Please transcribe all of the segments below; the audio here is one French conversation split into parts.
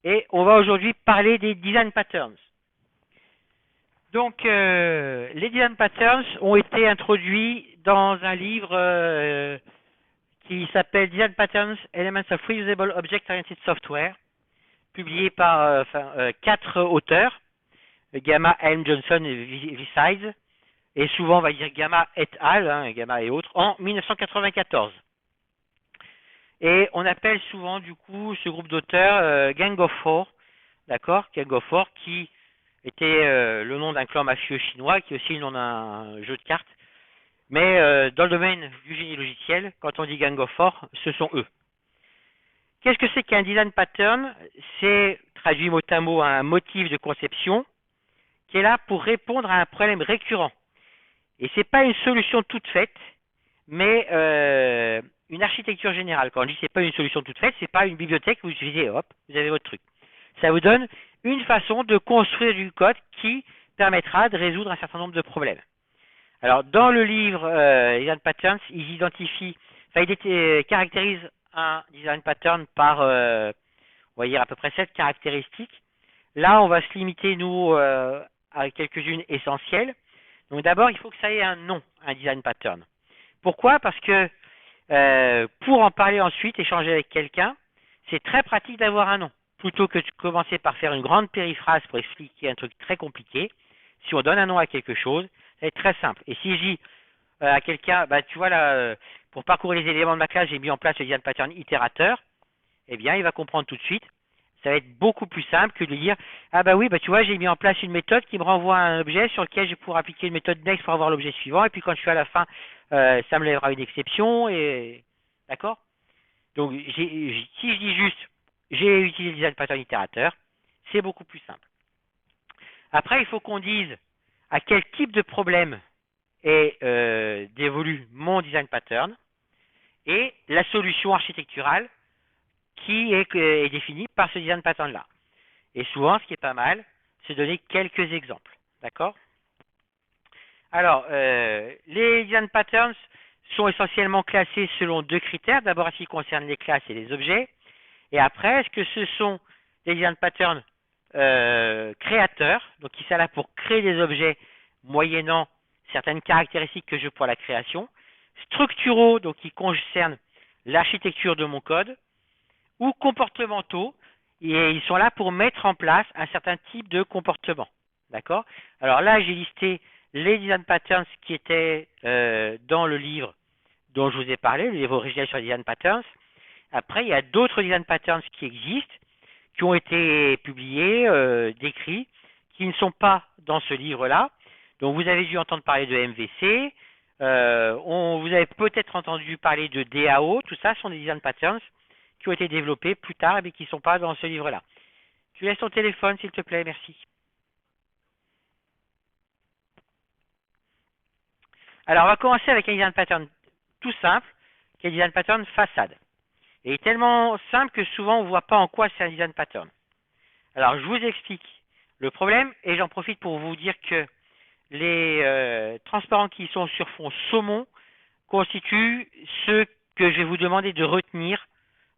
Et on va aujourd'hui parler des design patterns. Donc, les design patterns ont été introduits dans un livre qui s'appelle Design Patterns, Elements of Reusable Object-Oriented Software, publié par 4 auteurs, Gamma, Helm, Johnson et Visides, et souvent on va dire Gamma et al., Gamma et autres, en 1994. Et on appelle souvent du coup ce groupe d'auteurs Gang of Four, d'accord, Gang of Four, qui était le nom d'un clan mafieux chinois, qui est aussi le nom d'un jeu de cartes. Mais dans le domaine du génie logiciel, quand on dit Gang of Four, ce sont eux. Qu'est-ce que c'est qu'un design pattern? C'est, traduit mot à mot, un motif de conception qui est là pour répondre à un problème récurrent. Et ce n'est pas une solution toute faite, mais une architecture générale. Quand je dis c'est pas une solution toute faite, c'est pas une bibliothèque où vous utilisez, hop, vous avez votre truc. Ça vous donne une façon de construire du code qui permettra de résoudre un certain nombre de problèmes. Alors, dans le livre Design Patterns, ils identifient, enfin, ils caractérisent un design pattern par, on va dire, à peu près 7 caractéristiques. Là, on va se limiter, nous, à quelques-unes essentielles. Donc, d'abord, il faut que ça ait un nom, un design pattern. Pourquoi? Parce que pour en parler ensuite, échanger avec quelqu'un, c'est très pratique d'avoir un nom. Plutôt que de commencer par faire une grande périphrase pour expliquer un truc très compliqué, si on donne un nom à quelque chose, ça va être très simple. Et si je dis à quelqu'un, bah, tu vois là, pour parcourir les éléments de ma classe, j'ai mis en place le design pattern itérateur, eh bien, il va comprendre tout de suite. Ça va être beaucoup plus simple que de lui dire, ah bah oui, bah tu vois, j'ai mis en place une méthode qui me renvoie à un objet sur lequel je vais pouvoir appliquer une méthode next pour avoir l'objet suivant, et puis quand je suis à la fin, ça me lèvera une exception, et d'accord. Donc, si je dis juste, j'ai utilisé le design pattern itérateur, c'est beaucoup plus simple. Après, il faut qu'on dise à quel type de problème est dévolu mon design pattern et la solution architecturale qui est définie par ce design pattern-là. Et souvent, ce qui est pas mal, c'est donner quelques exemples. D'accord? Alors, les design patterns sont essentiellement classés selon 2 critères. D'abord, en ce qui concerne les classes et les objets. Et après, est-ce que ce sont des design patterns créateurs, donc qui sont là pour créer des objets moyennant certaines caractéristiques que je veux pour la création, structuraux, donc qui concernent l'architecture de mon code, ou comportementaux, et ils sont là pour mettre en place un certain type de comportement. D'accord? Alors là, j'ai listé les design patterns qui étaient dans le livre dont je vous ai parlé, le livre original sur les design patterns. Après, il y a d'autres design patterns qui existent, qui ont été publiés, décrits, qui ne sont pas dans ce livre-là. Donc vous avez dû entendre parler de MVC, vous avez peut-être entendu parler de DAO, tout ça sont des design patterns qui ont été développés plus tard mais qui ne sont pas dans ce livre-là. Tu laisses ton téléphone s'il te plaît, merci. Alors on va commencer avec un design pattern tout simple, qui est un design pattern façade. Et il est tellement simple que souvent on ne voit pas en quoi c'est un design pattern. Alors je vous explique le problème et j'en profite pour vous dire que les transparents qui sont sur fond saumon constituent ceux que je vais vous demander de retenir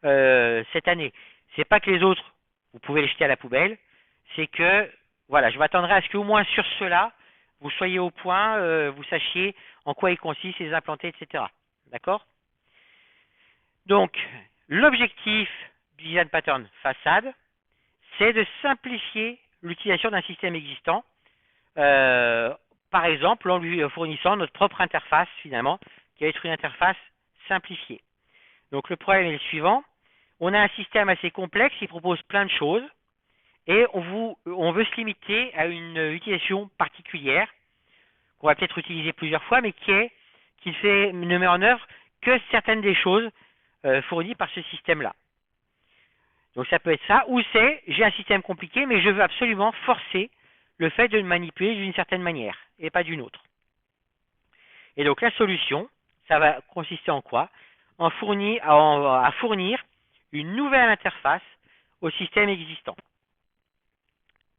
cette année. C'est pas que les autres, vous pouvez les jeter à la poubelle, c'est que, voilà, je m'attendrai à ce qu'au moins sur cela, vous soyez au point, vous sachiez en quoi ils consistent, les implanter, etc. D'accord? Donc, l'objectif du design pattern façade, c'est de simplifier l'utilisation d'un système existant, par exemple en lui fournissant notre propre interface finalement, qui va être une interface simplifiée. Donc le problème est le suivant, on a un système assez complexe qui propose plein de choses, et on veut se limiter à une utilisation particulière, qu'on va peut-être utiliser plusieurs fois, mais ne met en œuvre que certaines des choses fournies par ce système-là. Donc ça peut être ça, ou c'est, j'ai un système compliqué, mais je veux absolument forcer le fait de le manipuler d'une certaine manière, et pas d'une autre. Et donc la solution, ça va consister en quoi? À fournir une nouvelle interface au système existant.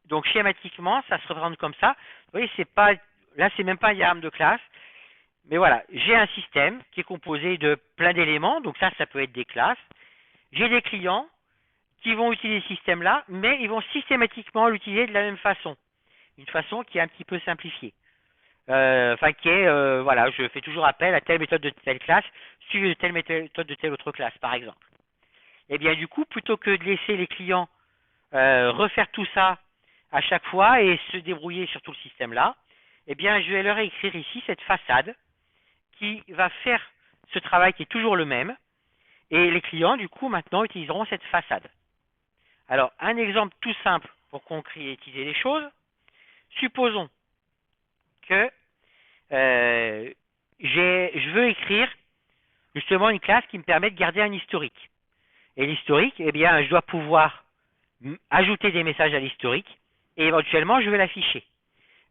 Donc schématiquement, ça se représente comme ça. Vous voyez, là c'est même pas un diagramme de classe, mais voilà, j'ai un système qui est composé de plein d'éléments, donc ça peut être des classes. J'ai des clients qui vont utiliser ce système-là, mais ils vont systématiquement l'utiliser de la même façon. Une façon qui est un petit peu simplifiée. Enfin, qui est, voilà, je fais toujours appel à telle méthode de telle classe, suivi de telle méthode de telle autre classe, par exemple. Et bien, du coup, plutôt que de laisser les clients refaire tout ça à chaque fois et se débrouiller sur tout le système-là, eh bien, je vais leur écrire ici cette façade qui va faire ce travail qui est toujours le même. Et les clients, du coup, maintenant, utiliseront cette façade. Alors, un exemple tout simple pour concrétiser les choses. Supposons que je veux écrire justement une classe qui me permet de garder un historique. Et l'historique, eh bien, je dois pouvoir ajouter des messages à l'historique et éventuellement, je vais l'afficher.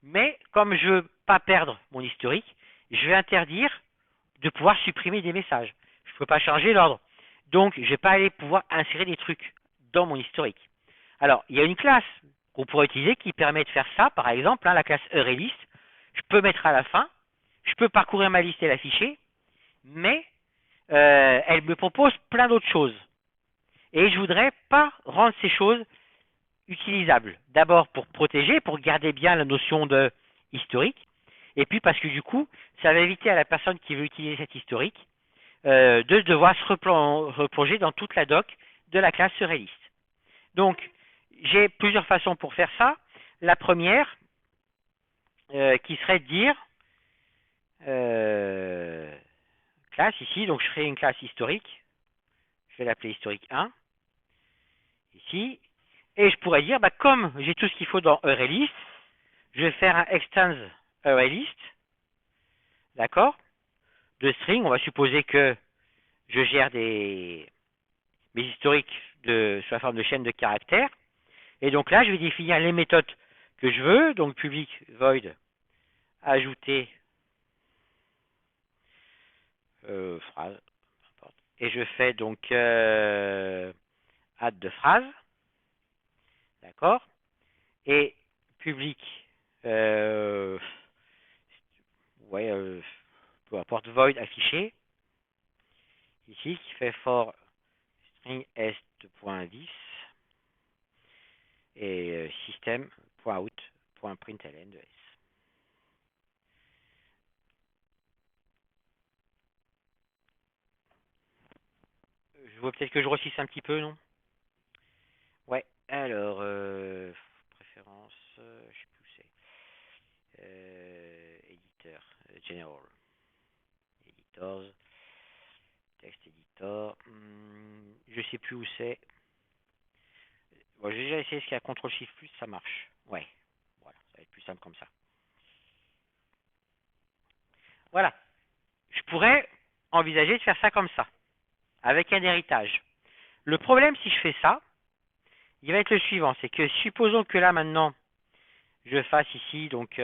Mais comme je ne veux pas perdre mon historique, je vais interdire de pouvoir supprimer des messages. Je ne peux pas changer l'ordre. Donc, je ne vais pas aller pouvoir insérer des trucs dans mon historique. Alors, il y a une classe qu'on pourrait utiliser qui permet de faire ça. Par exemple, la classe EureList. Je peux mettre à la fin. Je peux parcourir ma liste et l'afficher. Mais elle me propose plein d'autres choses. Et je ne voudrais pas rendre ces choses utilisables. D'abord pour protéger, pour garder bien la notion de historique. Et puis parce que du coup, ça va éviter à la personne qui veut utiliser cet historique de devoir se replonger dans toute la doc de la classe EureList. Donc, j'ai plusieurs façons pour faire ça. La première, qui serait de dire classe ici, donc je ferai une classe historique. Je vais l'appeler historique 1. Ici. Et je pourrais dire, comme j'ai tout ce qu'il faut dans EureList, je vais faire un extends EureList. D'accord? De string, on va supposer que je gère mes historiques sous la forme de chaîne de caractères. Et donc là, je vais définir les méthodes que je veux. Donc public void ajouter phrase. Et je fais donc add de phrase. D'accord? Et public peu importe void affiché. Ici, qui fait for string est.10 et system.out.println de s. Je vois peut-être que je grossisse un petit peu, non? Ouais, alors, préférence, je sais plus où c'est. Éditeur, general. Editors, text editor. Je sais plus où c'est. Bon, j'ai déjà essayé ce qu'il y a CTRL-SHIFT+, ça marche. Ouais, voilà, ça va être plus simple comme ça. Voilà, je pourrais envisager de faire ça comme ça, avec un héritage. Le problème, si je fais ça, il va être le suivant, c'est que supposons que là, maintenant, je fasse ici, donc,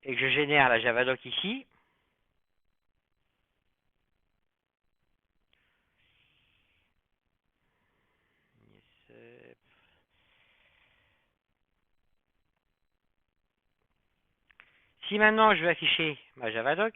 et que je génère la Javadoc ici. Si maintenant je veux afficher ma Javadoc,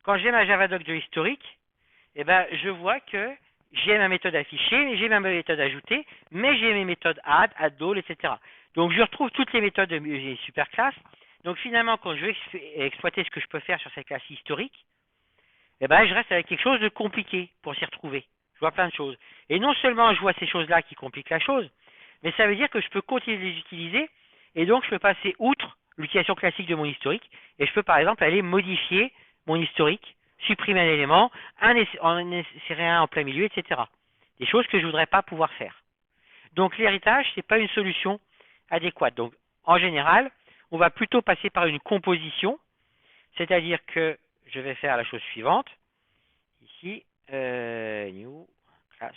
quand j'ai ma Javadoc de historique, eh ben, je vois que j'ai ma méthode affichée, j'ai ma méthode ajoutée, mais j'ai mes méthodes add, addall, etc. Donc je retrouve toutes les méthodes de mes superclasses. Donc finalement, quand je veux exploiter ce que je peux faire sur cette classe historique, eh ben, je reste avec quelque chose de compliqué pour s'y retrouver. Je vois plein de choses. Et non seulement je vois ces choses-là qui compliquent la chose, mais ça veut dire que je peux continuer de les utiliser, et donc je peux passer outre l'utilisation classique de mon historique, et je peux par exemple aller modifier mon historique, supprimer un élément, en insérer un en plein milieu, etc. Des choses que je ne voudrais pas pouvoir faire. Donc l'héritage, ce n'est pas une solution adéquate. Donc En général, on va plutôt passer par une composition, c'est-à-dire que je vais faire la chose suivante. Ici, new class.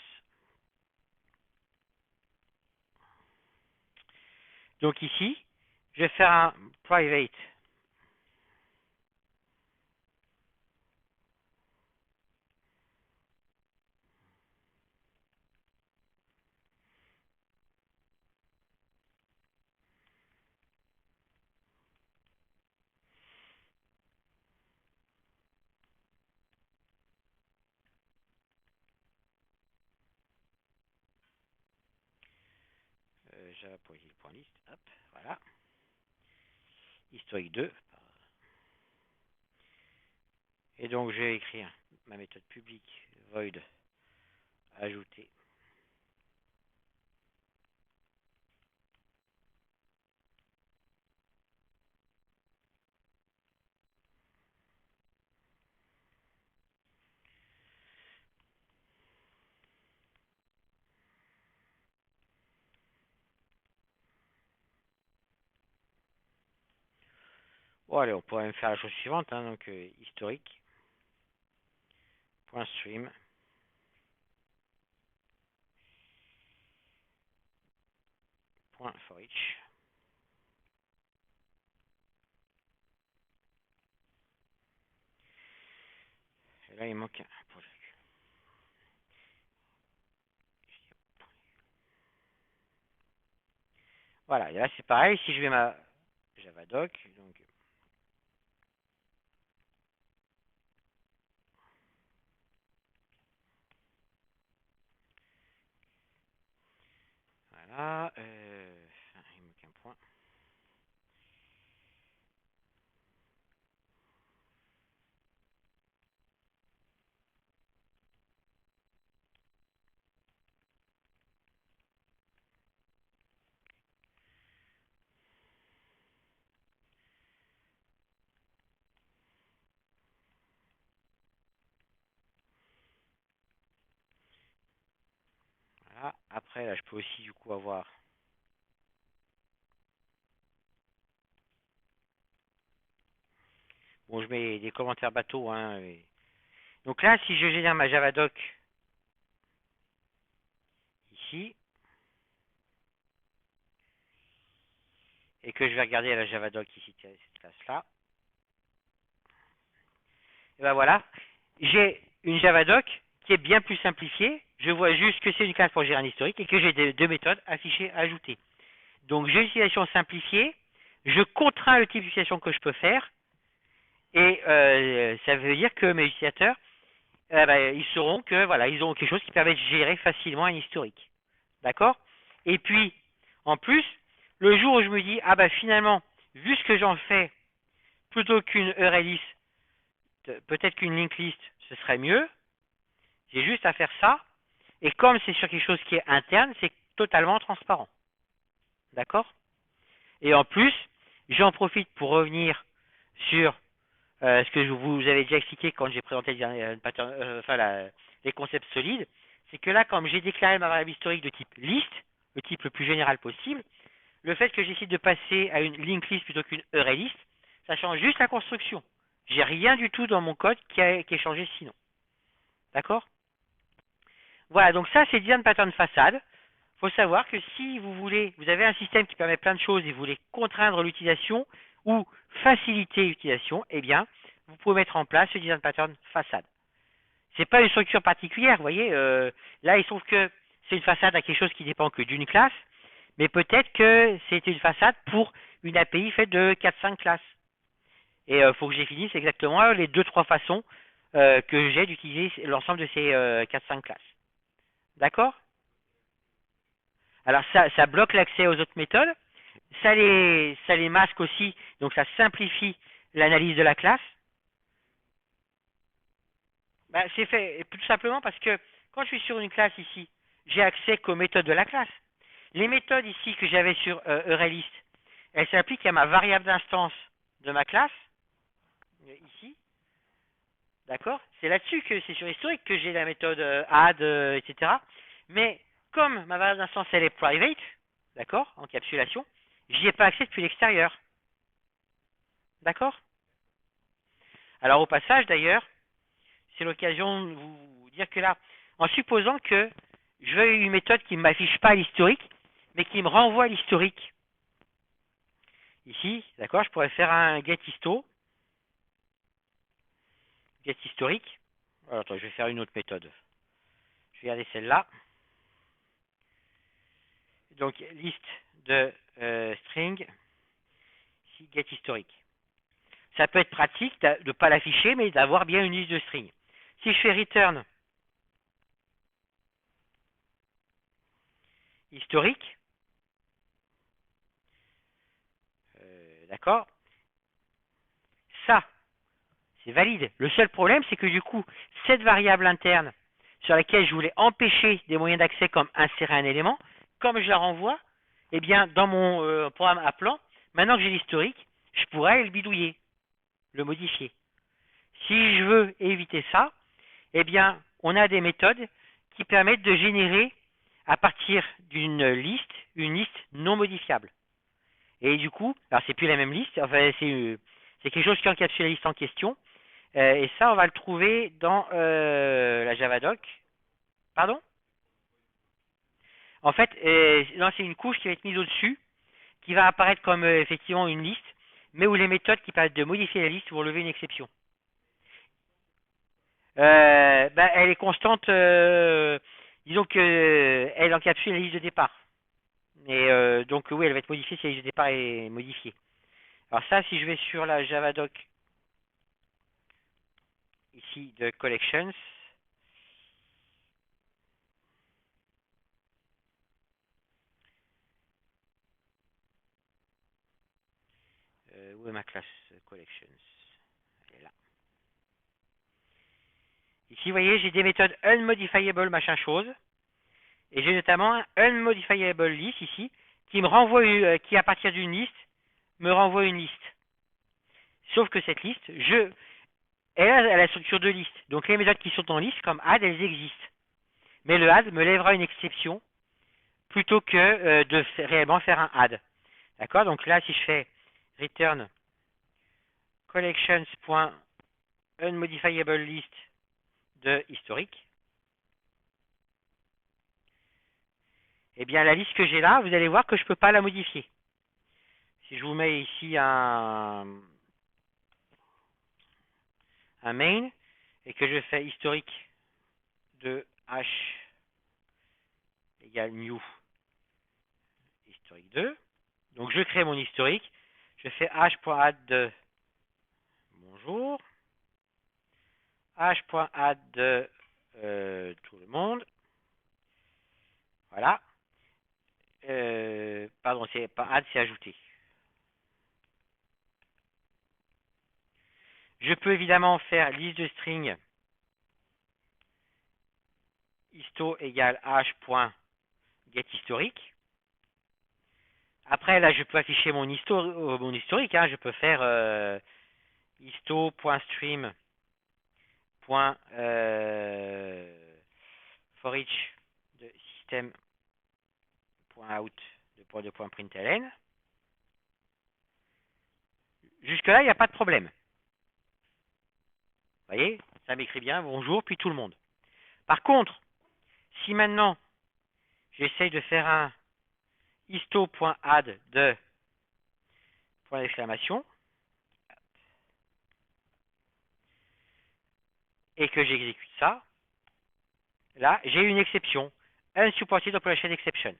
Donc ici, je vais faire un private. Java.list, hop, voilà. Historique 2. Et donc, je vais écrire ma méthode publique void ajouter. Bon, allez, on pourrait même faire la chose suivante, hein, donc historique, point stream, point for each. Et là, il manque un projet. Voilà, et là, c'est pareil, si je vais ma Javadoc, donc voilà, il manque un point. Voilà, après, là, je peux aussi, du coup, avoir... Bon, je mets des commentaires bateaux, hein. Donc là, si je génère ma Javadoc ici, et que je vais regarder la Javadoc ici, cette classe-là, et ben voilà, j'ai une Javadoc qui est bien plus simplifiée. Je vois juste que c'est une classe pour gérer un historique et que j'ai deux méthodes affichées, ajoutées. Donc j'ai une utilisation simplifiée, je contrains le type d'utilisation que je peux faire, et ça veut dire que mes utilisateurs, ils sauront que voilà, ils ont quelque chose qui permet de gérer facilement un historique. D'accord? Et puis, en plus, le jour où je me dis, ah bah finalement, vu ce que j'en fais, plutôt qu'une URL peut-être qu'une link list, ce serait mieux. J'ai juste à faire ça. Et comme c'est sur quelque chose qui est interne, c'est totalement transparent. D'accord? Et en plus, j'en profite pour revenir sur ce que je vous avais déjà expliqué quand j'ai présenté les concepts solides. C'est que là, comme j'ai déclaré ma variable historique de type list, le type le plus général possible, le fait que j'essaie de passer à une link list plutôt qu'une array list, ça change juste la construction. J'ai rien du tout dans mon code qui est changé sinon. D'accord? Voilà, donc ça c'est design pattern façade. Il faut savoir que si vous voulez, vous avez un système qui permet plein de choses et vous voulez contraindre l'utilisation ou faciliter l'utilisation, eh bien, vous pouvez mettre en place ce design pattern façade. C'est pas une structure particulière, vous voyez. Là, il se trouve que c'est une façade à quelque chose qui dépend que d'une classe, mais peut-être que c'est une façade pour une API faite de 4-5 classes. Et il faut que je définisse exactement les 2-3 façons que j'ai d'utiliser l'ensemble de ces 4-5 classes. D'accord? Alors ça bloque l'accès aux autres méthodes, ça les masque aussi, donc ça simplifie l'analyse de la classe. Bah, c'est fait tout simplement parce que quand je suis sur une classe ici, j'ai accès qu'aux méthodes de la classe. Les méthodes ici que j'avais sur EureList, elles s'appliquent à ma variable d'instance de ma classe, ici, d'accord? C'est là-dessus que c'est sur historique que j'ai la méthode add, etc. Mais comme ma variable d'instance elle est private, d'accord, encapsulation, J'y ai pas accès depuis l'extérieur. D'accord? Alors au passage d'ailleurs, c'est l'occasion de vous dire que là, en supposant que je veux une méthode qui ne m'affiche pas l'historique, mais qui me renvoie à l'historique. Ici, d'accord, je pourrais faire un get histo, get historique. Alors, attends, je vais faire une autre méthode. Je vais regarder celle-là. Donc, liste de string, ici, get historique. Ça peut être pratique de ne pas l'afficher, mais d'avoir bien une liste de string. Si je fais return historique, d'accord, ça, c'est valide. Le seul problème, c'est que du coup, cette variable interne sur laquelle je voulais empêcher des moyens d'accès comme insérer un élément, comme je la renvoie, eh bien, dans mon programme appelant, maintenant que j'ai l'historique, je pourrais le bidouiller, le modifier. Si je veux éviter ça, eh bien, on a des méthodes qui permettent de générer à partir d'une liste, une liste non modifiable. Et du coup, alors c'est plus la même liste, enfin c'est quelque chose qui encapsule la liste en question. Et ça, on va le trouver dans la Javadoc. Pardon? En fait, non, c'est une couche qui va être mise au-dessus, qui va apparaître comme effectivement une liste, mais où les méthodes qui permettent de modifier la liste vont lever une exception. Elle est constante, disons que elle encapsule la liste de départ. Et donc oui, elle va être modifiée si la liste de départ est modifiée. Alors ça, si je vais sur la Javadoc ici de Collections, où est ma classe Collections? Elle est là. Ici, vous voyez, j'ai des méthodes unmodifiable machin chose, et j'ai notamment un unmodifiable list ici, qui me renvoie, qui à partir d'une liste, me renvoie une liste. Sauf que cette liste, elle a la structure de liste. Donc les méthodes qui sont en liste, comme add, elles existent. Mais le add me lèvera une exception, plutôt que de réellement faire un add. D'accord? Donc là, si je fais return collections.unmodifiable list de historique, eh bien la liste que j'ai là, vous allez voir que je ne peux pas la modifier. Si je vous mets ici un main et que je fais historique de h égale new historique 2, donc je crée mon historique, je fais h.add de bonjour, h.add de tout le monde, voilà, pardon, c'est pas add, c'est ajouter. Je peux évidemment faire liste de string histo égale h.getHistorique. Après, là, je peux afficher mon historique. Hein. Je peux faire histo.stream for each de system.out de .println. Jusque-là, il n'y a pas de problème. Vous voyez, ça m'écrit bien bonjour, puis tout le monde. Par contre, si maintenant, j'essaye de faire un histo.add de point d'exclamation, et que j'exécute ça, là, j'ai une exception. Unsupported operation exception.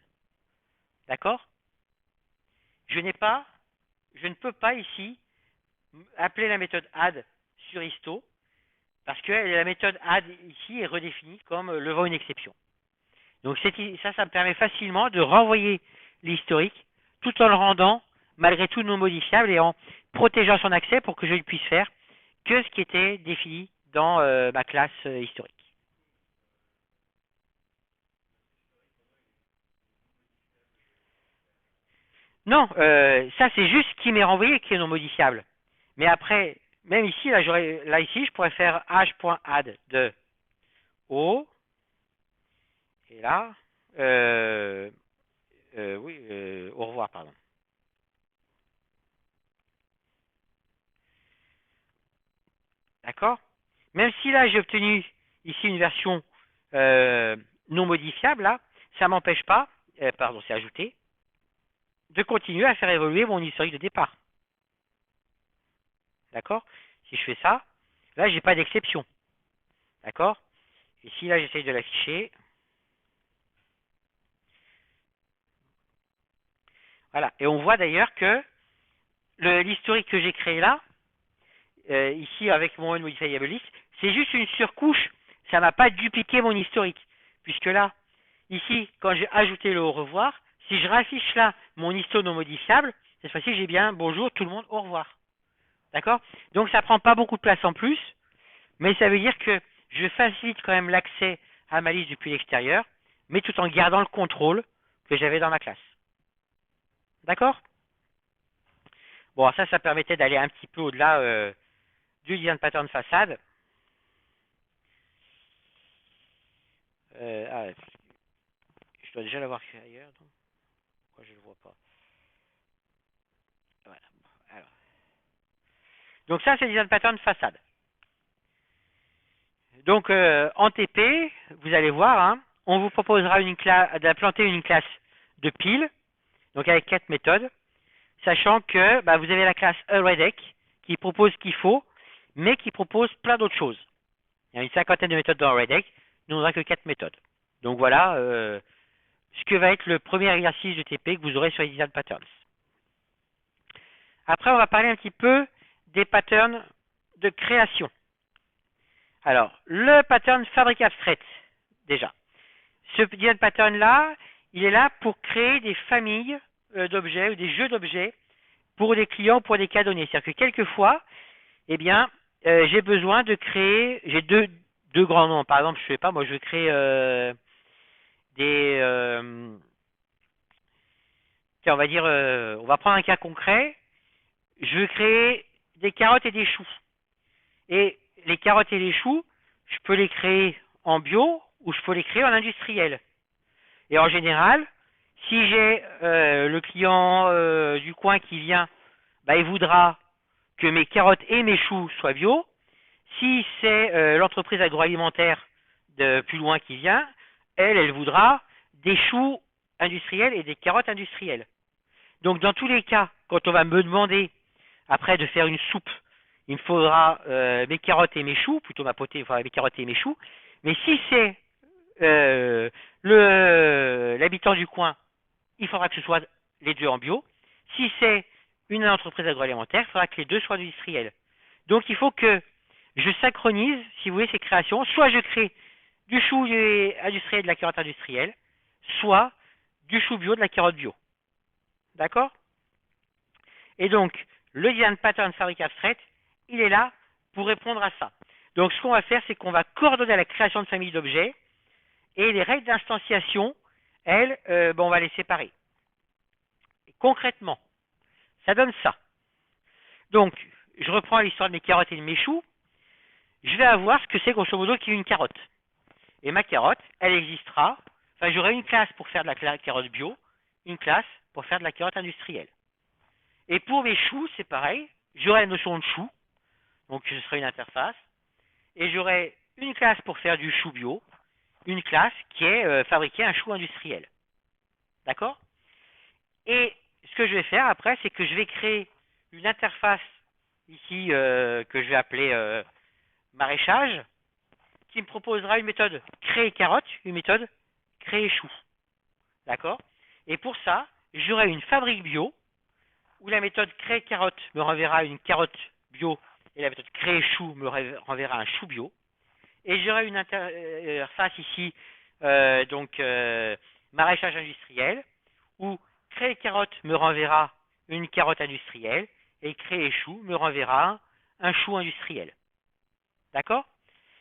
D'accord? Je ne peux pas ici appeler la méthode add sur histo, parce que la méthode add ici est redéfinie comme levant une exception. Donc ça me permet facilement de renvoyer l'historique, tout en le rendant malgré tout non modifiable et en protégeant son accès pour que je ne puisse faire que ce qui était défini dans ma classe historique. Non, ça c'est juste ce qui m'est renvoyé qui est non modifiable. Mais après, même ici, là ici, je pourrais faire h.add de O, et là, oui, au revoir, pardon. D'accord? Même si là, j'ai obtenu ici une version non modifiable, là, ça m'empêche pas, pardon, c'est ajouté, de continuer à faire évoluer mon historique de départ. D'accord? Si je fais ça, là, j'ai pas d'exception. D'accord? Ici, là, j'essaye de l'afficher. Voilà. Et on voit d'ailleurs que l'historique que j'ai créé là, ici avec mon modifiable list, c'est juste une surcouche. Ça m'a pas dupliqué mon historique. Puisque là, ici, quand j'ai ajouté le au revoir, si je raffiche là mon histo non modifiable, cette fois-ci, j'ai bien bonjour tout le monde, au revoir. D'accord? Donc ça prend pas beaucoup de place en plus, mais ça veut dire que je facilite quand même l'accès à ma liste depuis l'extérieur, mais tout en gardant le contrôle que j'avais dans ma classe. D'accord? Bon, ça permettait d'aller un petit peu au-delà du design pattern façade. Je dois déjà l'avoir fait ailleurs, donc pourquoi je ne le vois pas? Voilà. Alors. Donc ça, c'est le design pattern façade. Donc en TP, vous allez voir, hein, on vous proposera d'implanter une classe de pile, donc avec 4 méthodes, sachant que vous avez la classe ArrayDeck qui propose ce qu'il faut, mais qui propose plein d'autres choses. Il y a une cinquantaine de méthodes dans ArrayDeck, nous on n'aura que 4 méthodes. Donc voilà ce que va être le premier exercice de TP que vous aurez sur les design patterns. Après, on va parler un petit peu des patterns de création. Alors, le pattern fabrique abstraite, déjà. Ce design pattern-là, il est là pour créer des familles d'objets ou des jeux d'objets pour des clients, pour des cas donnés. C'est-à-dire que quelquefois, eh bien, j'ai besoin de créer, j'ai deux grands noms. Par exemple, je sais pas, moi je veux créer tiens, on va dire, on va prendre un cas concret. Je veux créer des carottes et des choux. Et les carottes et les choux, je peux les créer en bio ou je peux les créer en industriel. Et en général, si j'ai le client du coin qui vient, il voudra que mes carottes et mes choux soient bio. Si c'est l'entreprise agroalimentaire de plus loin qui vient, elle voudra des choux industriels et des carottes industrielles. Donc dans tous les cas, quand on va me demander après de faire une soupe, il me faudra mes carottes et mes choux, plutôt ma potée, il faudra mes carottes et mes choux. Mais si c'est l'habitant du coin, il faudra que ce soit les deux en bio. Si c'est une entreprise agroalimentaire, il faudra que les deux soient industriels. Donc il faut que je synchronise, si vous voulez, ces créations. Soit je crée du chou industriel de la carotte industrielle, soit du chou bio de la carotte bio. D'accord? Et donc, le design pattern fabrique abstraite, il est là pour répondre à ça. Donc, ce qu'on va faire, c'est qu'on va coordonner la création de familles d'objets et les règles d'instanciation, elles, on va les séparer. Et concrètement, ça donne ça. Donc, je reprends l'histoire de mes carottes et de mes choux. Je vais avoir ce que c'est grosso modo qui est une carotte. Et ma carotte, elle existera. Enfin, j'aurai une classe pour faire de la carotte bio, une classe pour faire de la carotte industrielle. Et pour mes choux, c'est pareil. J'aurai la notion de chou, donc ce sera une interface. Et j'aurai une classe pour faire du chou bio, une classe qui est fabriquer un chou industriel. D'accord? Et ce que je vais faire après, c'est que je vais créer une interface ici que je vais appeler maraîchage, qui me proposera une méthode créer carotte, une méthode créer chou. D'accord? Et pour ça, j'aurai une fabrique bio, où la méthode créer carotte me renverra une carotte bio, et la méthode créer chou me renverra un chou bio. Et j'aurai une interface ici, maraîchage industriel, où créer carotte me renverra une carotte industrielle, et créer chou me renverra un chou industriel. D'accord?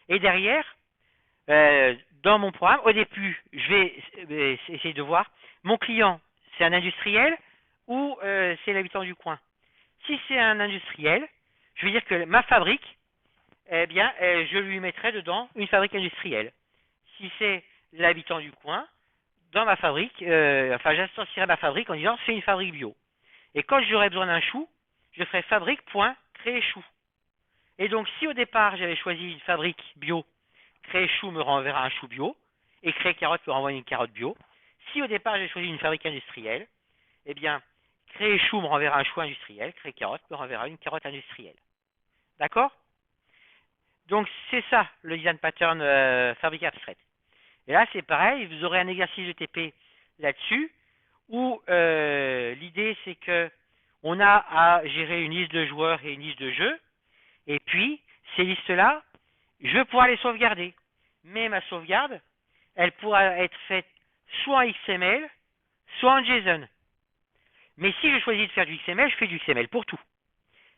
Et derrière, dans mon programme, au début, je vais essayer de voir, mon client, c'est un industriel ou c'est l'habitant du coin. Si c'est un industriel, je vais dire que ma fabrique, eh bien, je lui mettrai dedans une fabrique industrielle. Si c'est l'habitant du coin, dans ma fabrique, j'associerai ma fabrique en disant c'est une fabrique bio. Et quand j'aurai besoin d'un chou, je ferai fabrique.créer chou. Et donc, si au départ, j'avais choisi une fabrique bio, créer chou me renverra un chou bio, et créer carotte me renvoie une carotte bio. Si au départ, j'ai choisi une fabrique industrielle, eh bien, créer chou me renverra un chou industriel, créer carotte me renverra une carotte industrielle. D'accord? Donc, c'est ça, le design pattern fabrique abstraite. Et là, c'est pareil, vous aurez un exercice de TP là-dessus, où l'idée, c'est que on a à gérer une liste de joueurs et une liste de jeux, et puis, ces listes-là, je vais pouvoir les sauvegarder. Mais ma sauvegarde, elle pourra être faite soit en XML, soit en JSON. Mais si je choisis de faire du XML, je fais du XML pour tout.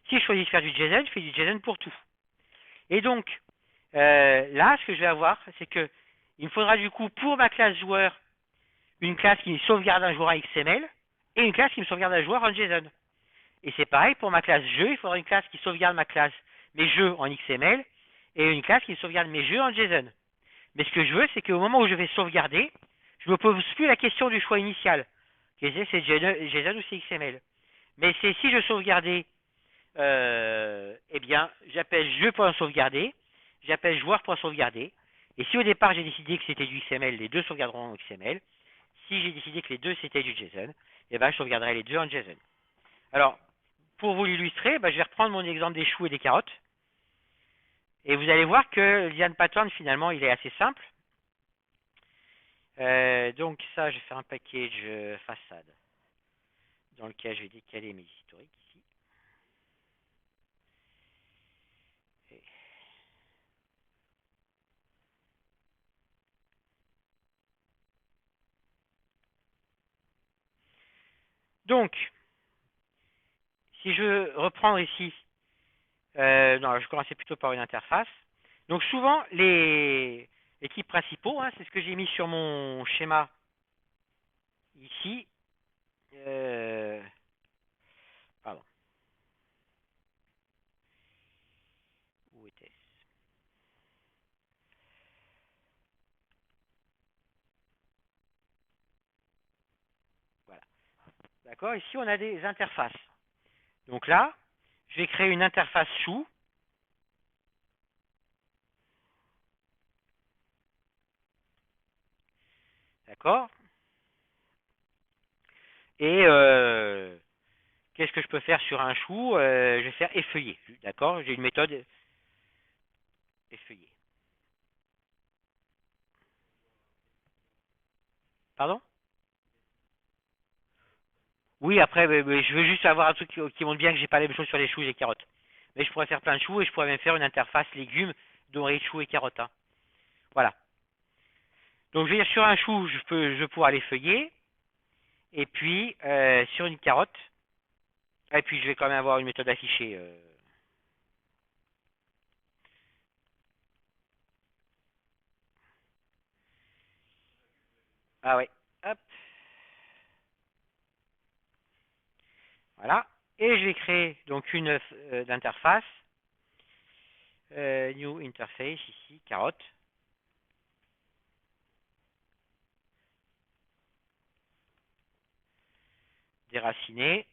Si je choisis de faire du JSON, je fais du JSON pour tout. Et donc, là, ce que je vais avoir, c'est que il me faudra du coup, pour ma classe joueur, une classe qui me sauvegarde un joueur en XML et une classe qui me sauvegarde un joueur en JSON. Et c'est pareil pour ma classe jeu, il faudra une classe qui sauvegarde mes jeux en XML et une classe qui sauvegarde mes jeux en JSON. Mais ce que je veux, c'est qu'au moment où je vais sauvegarder, je ne me pose plus la question du choix initial. C'est JSON ou c'est XML. Mais c'est si je sauvegardais, eh bien, j'appelle jeu pour sauvegarder, j'appelle joueur pour sauvegarder. Et si au départ j'ai décidé que c'était du XML, les deux sauvegarderont en XML. Si j'ai décidé que les deux c'était du JSON, eh ben, je sauvegarderai les deux en JSON. Alors, pour vous l'illustrer, je vais reprendre mon exemple des choux et des carottes. Et vous allez voir que le design pattern, finalement, il est assez simple. Donc ça, je vais faire un package façade dans lequel je vais décaler mes historiques ici. Et donc, si je veux reprendre ici, non, je commençais plutôt par une interface. Donc souvent, les types principaux, hein, c'est ce que j'ai mis sur mon schéma ici. Pardon. Où était-ce? Voilà. D'accord. Ici, on a des interfaces. Donc là, je vais créer une interface chou. D'accord. Et qu'est-ce que je peux faire sur un chou? Je vais faire effeuiller. D'accord. J'ai une méthode effeuiller. Pardon? Oui, après, mais je veux juste avoir un truc qui montre bien que j'ai pas les mêmes choses sur les choux et les carottes. Mais je pourrais faire plein de choux et je pourrais même faire une interface légumes dont les choux et carottes. Hein. Voilà. Donc je vais dire sur un chou, je vais pouvoir l'effeuiller. Et puis sur une carotte, et puis je vais quand même avoir une méthode affichée. Ah ouais. Hop. Voilà. Et je vais créer donc une interface. New interface ici, carotte. Déraciné.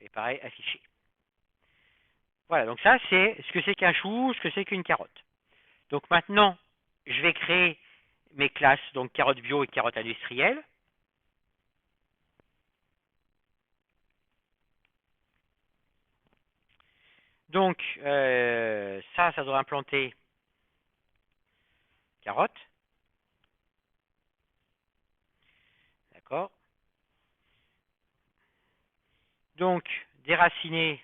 Et pareil, affiché. Voilà, donc ça c'est ce que c'est qu'un chou, ce que c'est qu'une carotte. Donc maintenant, je vais créer mes classes, donc carotte bio et carotte industrielle. Donc ça doit implanter carotte. D'accord. Donc déraciner.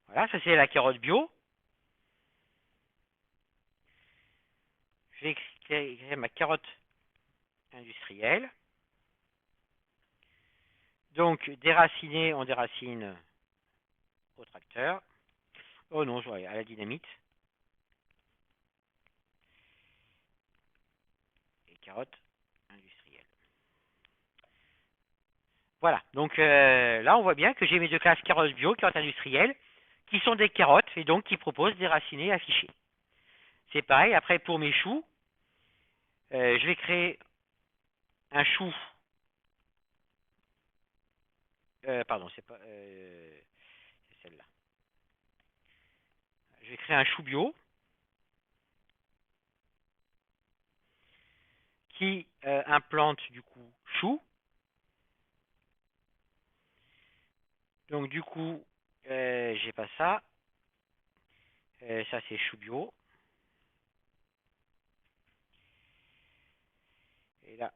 Voilà, ça c'est la carotte bio. Je vais créer ma carotte industrielle. Donc déraciner, on déracine au tracteur. Oh non, je vois, à la dynamite. carottes industrielles. Voilà, donc là on voit bien que j'ai mes deux classes carottes bio, carottes industrielles, qui sont des carottes et donc qui proposent des racinés affichés. C'est pareil, après pour mes choux, je vais créer un chou. Pardon, c'est pas c'est celle-là. Je vais créer un chou bio qui implante du coup chou. Donc du coup, j'ai pas ça. Ça c'est chou bio. Et là,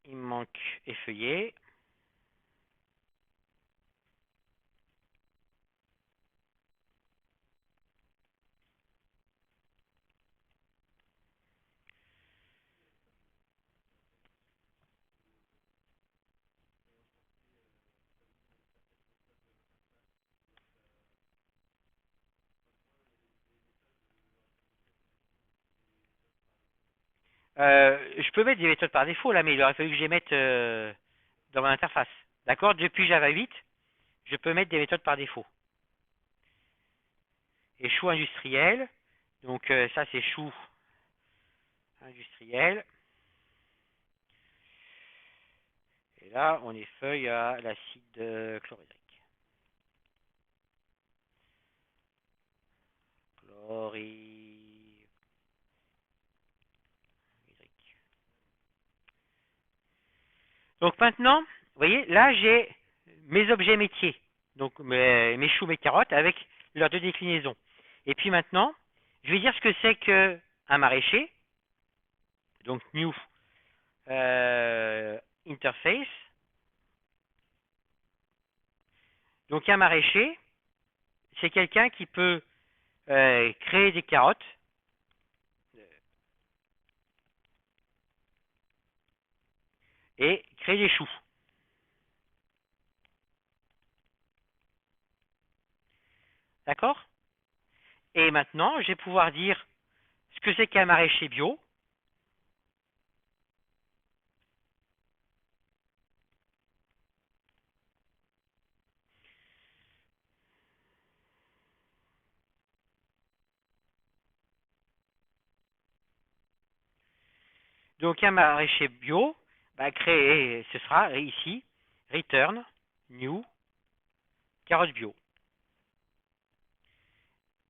il me manque effeuillé. Je peux mettre des méthodes par défaut là, mais il aurait fallu que je les mette dans mon interface. D'accord? Depuis Java 8, je peux mettre des méthodes par défaut. Et chou industriel. Donc ça c'est chou industriel. Et là, on effeuille à l'acide chlorhydrique. Chlorhydrique. Donc maintenant, vous voyez, là j'ai mes objets métiers. Donc mes choux, mes carottes avec leurs deux déclinaisons. Et puis maintenant, je vais dire ce que c'est qu'un maraîcher. Donc new interface. Donc un maraîcher, c'est quelqu'un qui peut créer des carottes et créer des choux. D'accord? Et maintenant, je vais pouvoir dire ce que c'est qu'un maraîcher bio. Donc un maraîcher bio, créer, ce sera ici, return, new, carotte bio.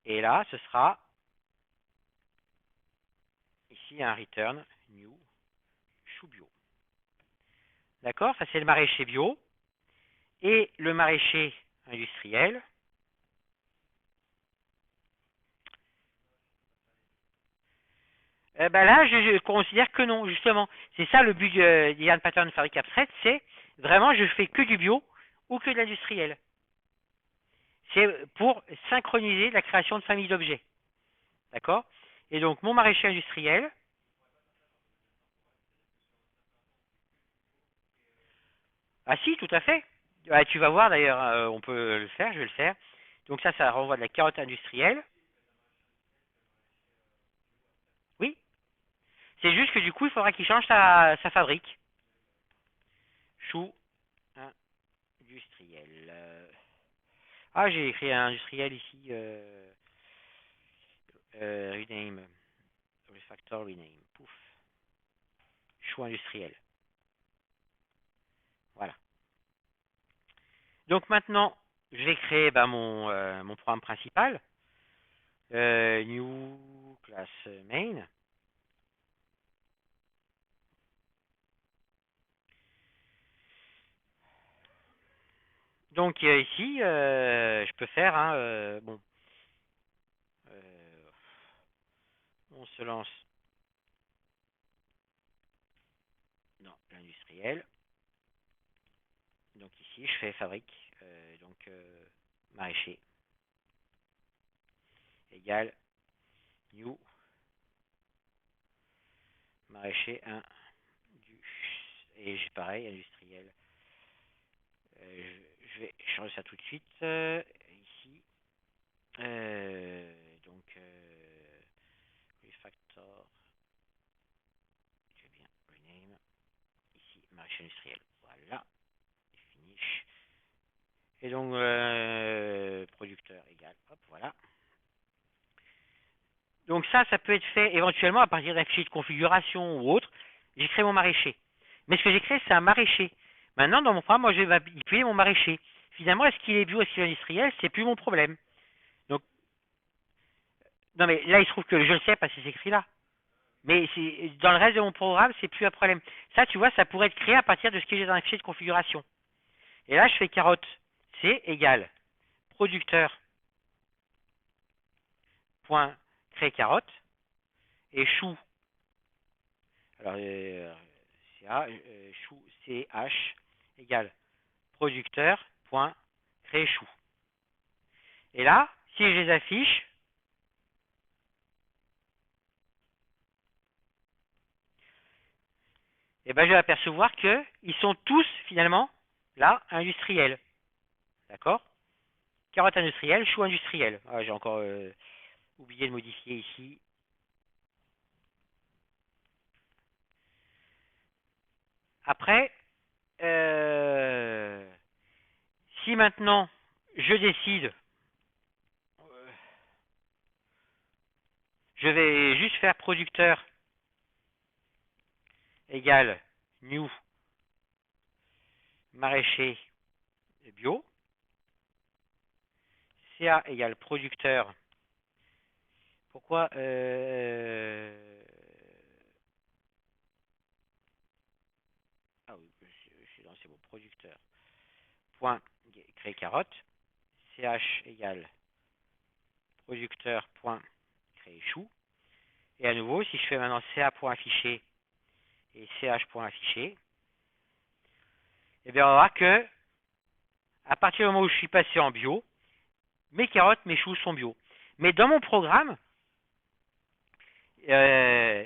Et là, ce sera ici un return, new, chou bio. D'accord? Ça c'est le maraîcher bio. Et le maraîcher industriel, là, je considère que non, justement. C'est ça le but d'Ian Pattern Fabric Abstract, c'est vraiment je fais que du bio ou que de l'industriel. C'est pour synchroniser la création de familles d'objets. D'accord? Et donc, mon maraîcher industriel, ah si, tout à fait. Tu vas voir d'ailleurs, on peut le faire, je vais le faire. Donc ça renvoie de la carotte industrielle. Oui, c'est juste que du coup, il faudra qu'il change sa fabrique. Chou industriel. Ah, j'ai écrit un industriel ici. Rename. Refactor rename. Pouf. Chou industriel. Voilà. Donc maintenant, je vais créer mon programme principal. New class main. Donc ici, je peux faire, bon, on se lance dans l'industriel. Donc ici, je fais fabrique, maraîcher égale new maraîcher 1 du et j'ai pareil industriel. Je vais changer ça tout de suite ici. Donc refactor, tu es bien chez industriel. Voilà. Finish. Et donc, producteur égal. Hop, voilà. Donc ça peut être fait éventuellement à partir d'un fichier de configuration ou autre. J'ai créé mon maraîcher. Mais ce que j'ai créé, c'est un maraîcher. Maintenant, dans mon programme, moi, je vais manipuler mon maraîcher. Finalement, est-ce qu'il est bio, est-ce qu'il est industriel? C'est plus mon problème. Donc, non, mais là, il se trouve que je le sais parce que c'est écrit là. Mais dans le reste de mon programme, c'est plus un problème. Ça, tu vois, ça pourrait être créé à partir de ce que j'ai dans un fichier de configuration. Et là, je fais carotte C égale producteur point créer carotte et chou. Alors, chou ch égale producteur point créer chou. Et là, si je les affiche, eh ben, je vais apercevoir qu'ils sont tous finalement là industriels. D'accord? Carotte industrielle, chou industriel. Ah, j'ai encore oublié de modifier ici. Après, si maintenant je décide, je vais juste faire producteur égale new maraîcher bio, CA égale producteur. Pourquoi ah oui, je suis dans c'est bon, producteur. Point créer carotte, ch égale producteur point créer chou. Et à nouveau, si je fais maintenant ca.afficher et ch.afficher, et bien on va voir que à partir du moment où je suis passé en bio, mes carottes, mes choux sont bio. Mais dans mon programme,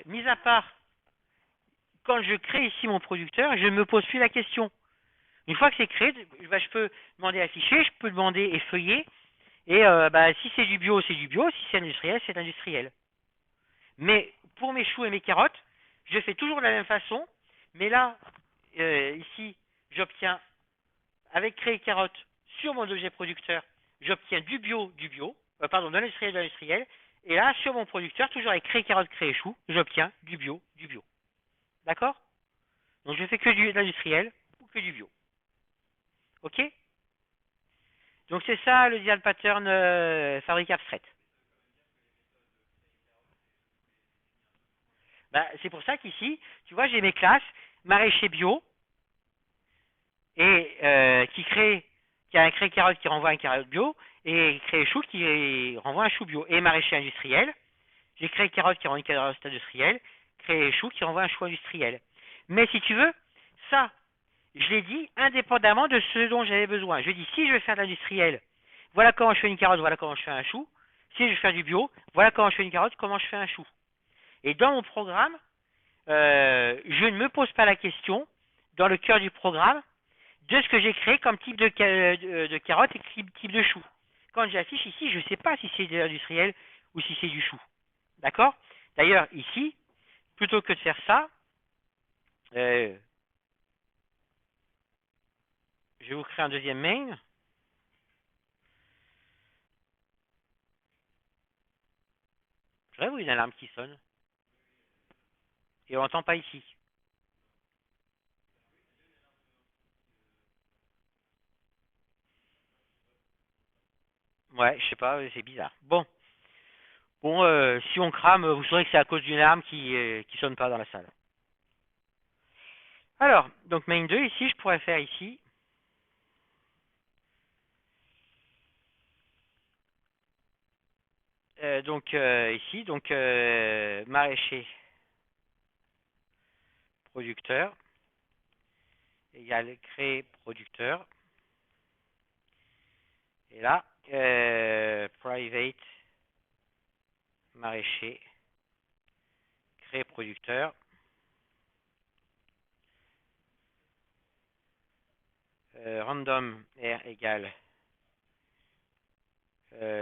mis à part quand je crée ici mon producteur, je ne me pose plus la question. Une fois que c'est créé, je peux demander afficher, je peux demander effeuiller, et si c'est du bio, c'est du bio, si c'est industriel, c'est industriel. Mais pour mes choux et mes carottes, je fais toujours de la même façon, mais là, ici, j'obtiens, avec créer carotte, sur mon objet producteur, j'obtiens du bio, de l'industriel, et là, sur mon producteur, toujours avec créer carotte, créer chou, j'obtiens du bio. D'accord? Donc je fais que de l'industriel ou que du bio. Ok? Donc c'est ça le design pattern fabrique abstraite. Bah, c'est pour ça qu'ici, tu vois, j'ai mes classes maraîcher bio et qui a un créé carotte qui renvoie un carotte bio et créé chou qui renvoie un chou bio et maraîcher industriel. J'ai créé carotte qui renvoie une carotte industrielle, créé chou qui renvoie un chou industriel. Mais si tu veux, ça, je l'ai dit indépendamment de ce dont j'avais besoin. Je dis si je veux faire de l'industriel, voilà comment je fais une carotte, voilà comment je fais un chou. Si je veux faire du bio, voilà comment je fais une carotte, comment je fais un chou. Et dans mon programme, je ne me pose pas la question, dans le cœur du programme, de ce que j'ai créé comme type de carotte et type de chou. Quand j'affiche ici, je ne sais pas si c'est de l'industriel ou si c'est du chou. D'accord? D'ailleurs, ici, plutôt que de faire ça, je vais vous créer un deuxième main. Je rêve ou une alarme qui sonne. Et on n'entend pas ici. Ouais, je sais pas, c'est bizarre. Bon, si on crame, vous saurez que c'est à cause d'une alarme qui sonne pas dans la salle. Alors, donc main 2 ici, je pourrais faire ici. Ici, maraîcher producteur égale créer producteur. Et là, private maraîcher créer producteur. Random R égale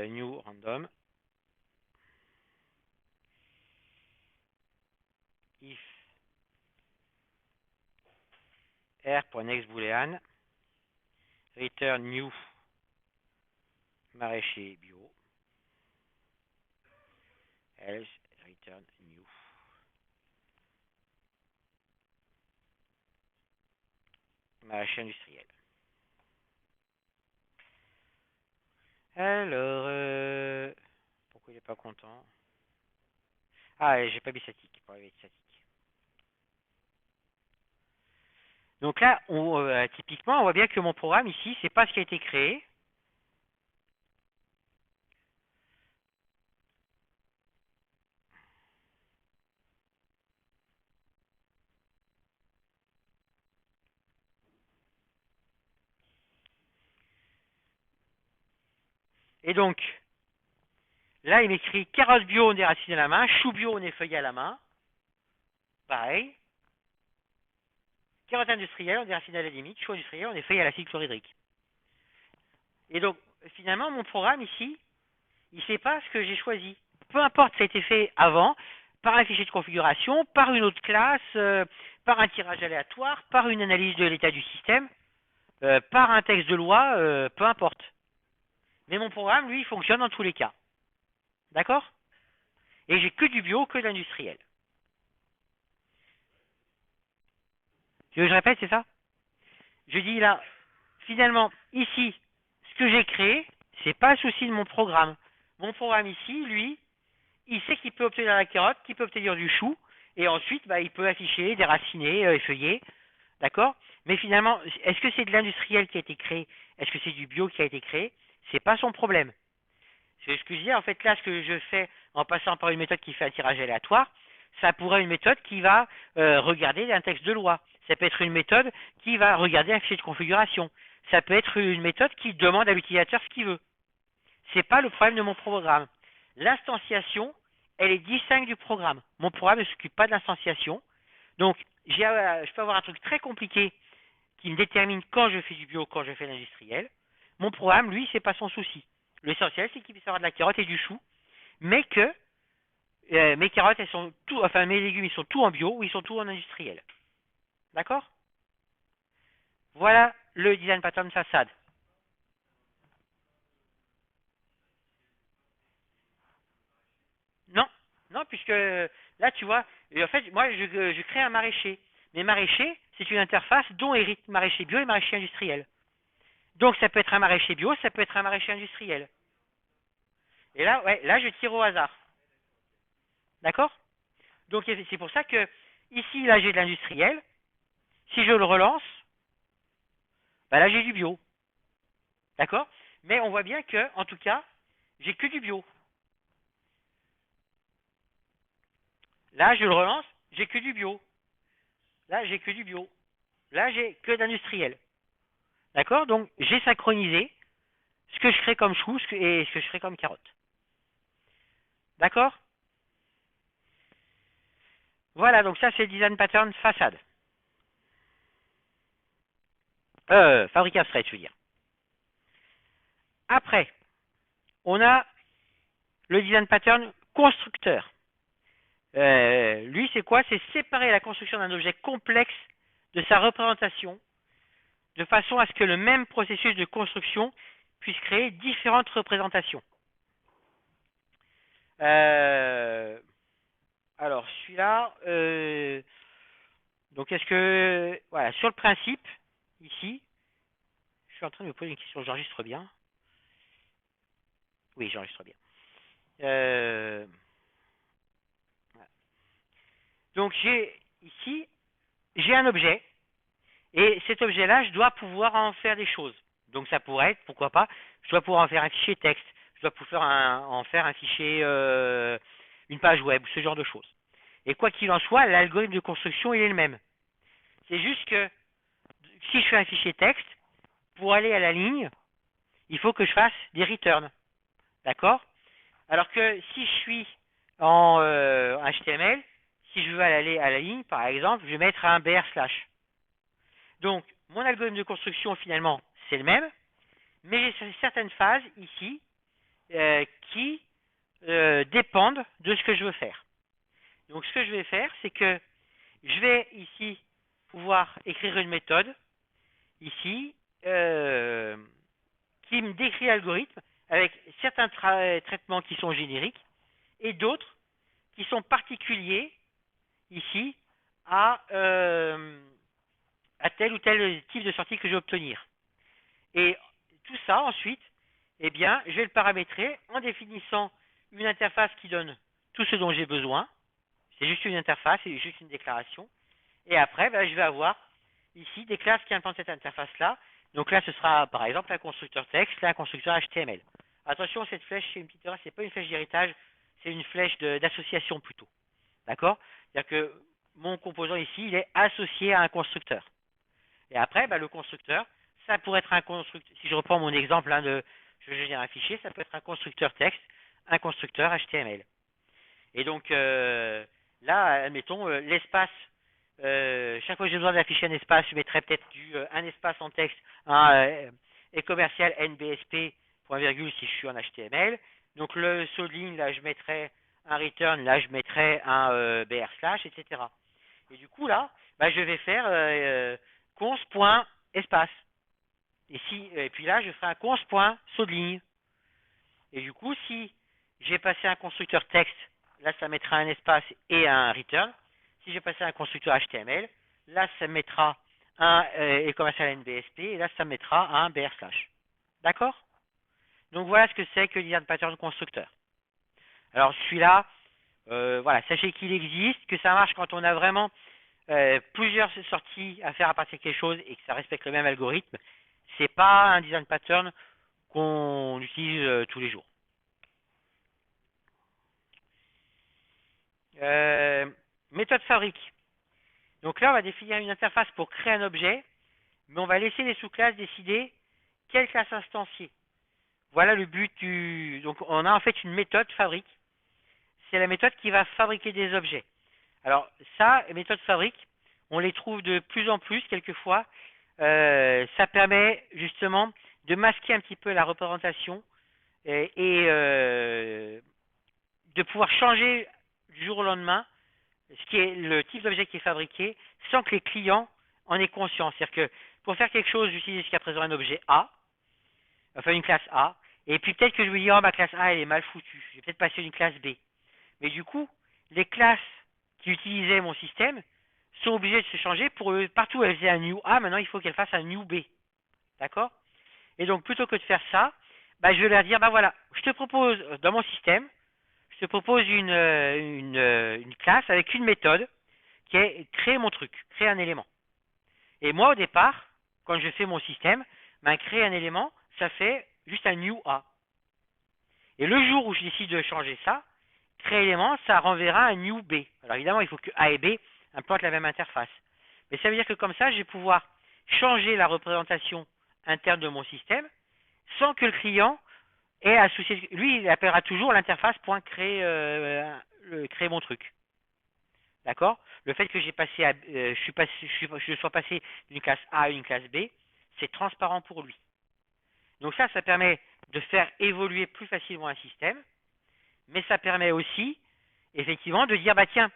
new random. If r.nextBoolean return new maraîcher bio else return new maraîcher industriel. Alors, pourquoi il n'est pas content? Ah, j'ai pas mis statique, pas mis statique. Donc là, typiquement, on voit bien que mon programme ici, c'est pas ce qui a été créé. Et donc, là, il m'écrit carottes bio, on est racines à la main, choux bio, on est feuillé à la main. Pareil. Carottes industrielles, on est racines à la limite, choux industriels, on est feuillé à l'acide chlorhydrique. Et donc, finalement, mon programme ici, il ne sait pas ce que j'ai choisi. Peu importe si ça a été fait avant, par un fichier de configuration, par une autre classe, par un tirage aléatoire, par une analyse de l'état du système, par un texte de loi, peu importe. Mais mon programme, lui, il fonctionne dans tous les cas. D'accord? Et j'ai que du bio, que de l'industriel. Tu veux que je répète, c'est ça? Je dis là, finalement, ici, ce que j'ai créé, c'est pas le souci de mon programme. Mon programme ici, lui, il sait qu'il peut obtenir la carotte, qu'il peut obtenir du chou, et ensuite, bah, il peut afficher des racinés, effeuillés, d'accord? Mais finalement, est-ce que c'est de l'industriel qui a été créé? Est-ce que c'est du bio qui a été créé? C'est pas son problème. C'est ce que je disais, en fait, là, ce que je fais en passant par une méthode qui fait un tirage aléatoire, ça pourrait être une méthode qui va regarder un texte de loi. Ça peut être une méthode qui va regarder un fichier de configuration. Ça peut être une méthode qui demande à l'utilisateur ce qu'il veut. C'est pas le problème de mon programme. L'instanciation, elle est distincte du programme. Mon programme ne s'occupe pas de l'instanciation. Donc, je peux avoir un truc très compliqué qui me détermine quand je fais du bio, quand je fais de l'industriel. Mon programme, lui, c'est pas son souci. L'essentiel, c'est qu'il puisse avoir de la carotte et du chou, mais que mes carottes, elles sont tout, enfin mes légumes, ils sont tout en bio ou ils sont tout en industriel. D'accord? Voilà le design pattern façade. Non, non, puisque là, tu vois, en fait, moi, je crée un maraîcher. Mais maraîcher, c'est une interface dont hérite maraîcher bio et maraîcher industriel. Donc, ça peut être un maraîcher bio, ça peut être un maraîcher industriel. Et là, ouais, là, je tire au hasard. D'accord? Donc, c'est pour ça que ici, là, j'ai de l'industriel. Si je le relance, bah là, j'ai du bio. D'accord? Mais on voit bien que, en tout cas, j'ai que du bio. Là, je le relance, j'ai que du bio. Là, j'ai que du bio. Là, j'ai que d'industriel. D'accord? Donc, j'ai synchronisé ce que je crée comme chou et ce que je crée comme carotte. D'accord? Voilà, donc ça, c'est le design pattern façade. Fabrique abstraite, je veux dire. Après, on a le design pattern constructeur. Lui, c'est quoi? C'est séparer la construction d'un objet complexe de sa représentation de façon à ce que le même processus de construction puisse créer différentes représentations. Alors, celui-là, donc est-ce que, voilà, sur le principe, ici, je suis en train de me poser une question, j'enregistre bien. Oui, j'enregistre bien. Donc, j'ai un objet, et cet objet-là, je dois pouvoir en faire des choses. Donc, ça pourrait être, pourquoi pas, je dois pouvoir en faire un fichier texte, je dois pouvoir en faire un fichier, une page web, ce genre de choses. Et quoi qu'il en soit, l'algorithme de construction, il est le même. C'est juste que si je fais un fichier texte, pour aller à la ligne, il faut que je fasse des returns. D'accord? Alors que si je suis en HTML, si je veux aller à la ligne, par exemple, je vais mettre un br slash. Donc, mon algorithme de construction, finalement, c'est le même, mais j'ai certaines phases ici qui dépendent de ce que je veux faire. Donc, ce que je vais faire, c'est que je vais ici pouvoir écrire une méthode ici qui me décrit l'algorithme avec certains traitements qui sont génériques et d'autres qui sont particuliers ici à tel ou tel type de sortie que je vais obtenir. Et tout ça ensuite, eh bien, je vais le paramétrer en définissant une interface qui donne tout ce dont j'ai besoin. C'est juste une interface, c'est juste une déclaration. Et après, ben, je vais avoir ici des classes qui implémentent cette interface-là. Donc là, ce sera par exemple un constructeur texte, là un constructeur HTML. Attention, cette flèche, c'est une petite erreur, c'est pas une flèche d'héritage, c'est une flèche d'association plutôt. D'accord? C'est-à-dire que mon composant ici, il est associé à un constructeur. Et après, ben, le constructeur, ça pourrait être un constructeur, si je reprends mon exemple je génère un fichier, ça peut être un constructeur texte, un constructeur HTML. Et donc là, admettons, l'espace, chaque fois que j'ai besoin d'afficher un espace, je mettrais peut-être un espace en texte, un et commercial NBSP, point virgule si je suis en HTML. Donc le saut de ligne, là je mettrais un return, là je mettrais un BR slash, etc. Et du coup là, bah, je vais faire const.espace. Et puis là, je ferai un const.saut de ligne. Et du coup, si j'ai passé un constructeur texte, là, ça mettra un espace et un return. Si j'ai passé un constructeur HTML, là, ça mettra un et commercial NBSP, et là, ça mettra un BR slash. D'accord? Donc voilà ce que c'est que design pattern constructeur. Alors celui-là, voilà, sachez qu'il existe, que ça marche quand on a vraiment plusieurs sorties à faire à partir de quelque chose et que ça respecte le même algorithme. C'est pas un design pattern qu'on utilise tous les jours. Méthode fabrique. Donc là, on va définir une interface pour créer un objet, mais on va laisser les sous-classes décider quelle classe instancier. Voilà le but du... Donc on a en fait une méthode fabrique. C'est la méthode qui va fabriquer des objets. Alors ça, les méthodes fabrique, on les trouve de plus en plus quelquefois. Ça permet justement de masquer un petit peu la représentation et de pouvoir changer du jour au lendemain ce qui est le type d'objet qui est fabriqué sans que les clients en aient conscience. C'est-à-dire que pour faire quelque chose, j'utilise jusqu'à présent un objet A, enfin une classe A, et puis peut-être que je me dis, oh, ma classe A, elle est mal foutue, je vais peut-être passer une classe B. Mais du coup, les classes qui utilisaient mon système sont obligées de se changer. Pour eux, partout où elles faisaient un new A, maintenant il faut qu'elles fassent un new B. D'accord? Et donc, plutôt que de faire ça, bah, je vais leur dire, bah voilà, je te propose, dans mon système, je te propose une classe avec une méthode qui est créer mon truc, créer un élément. Et moi, au départ, quand je fais mon système, ben, créer un élément, ça fait juste un new A. Et le jour où je décide de changer ça, créer élément, ça renverra un new B. Alors évidemment, il faut que A et B implantent la même interface. Mais ça veut dire que comme ça, je vais pouvoir changer la représentation interne de mon système sans que le client ait associé. Lui, il appellera toujours l'interface créer mon truc. D'accord? Le fait que j'ai passé je sois passé d'une classe A à une classe B, c'est transparent pour lui. Donc ça permet de faire évoluer plus facilement un système, mais ça permet aussi, effectivement, de dire, bah tiens,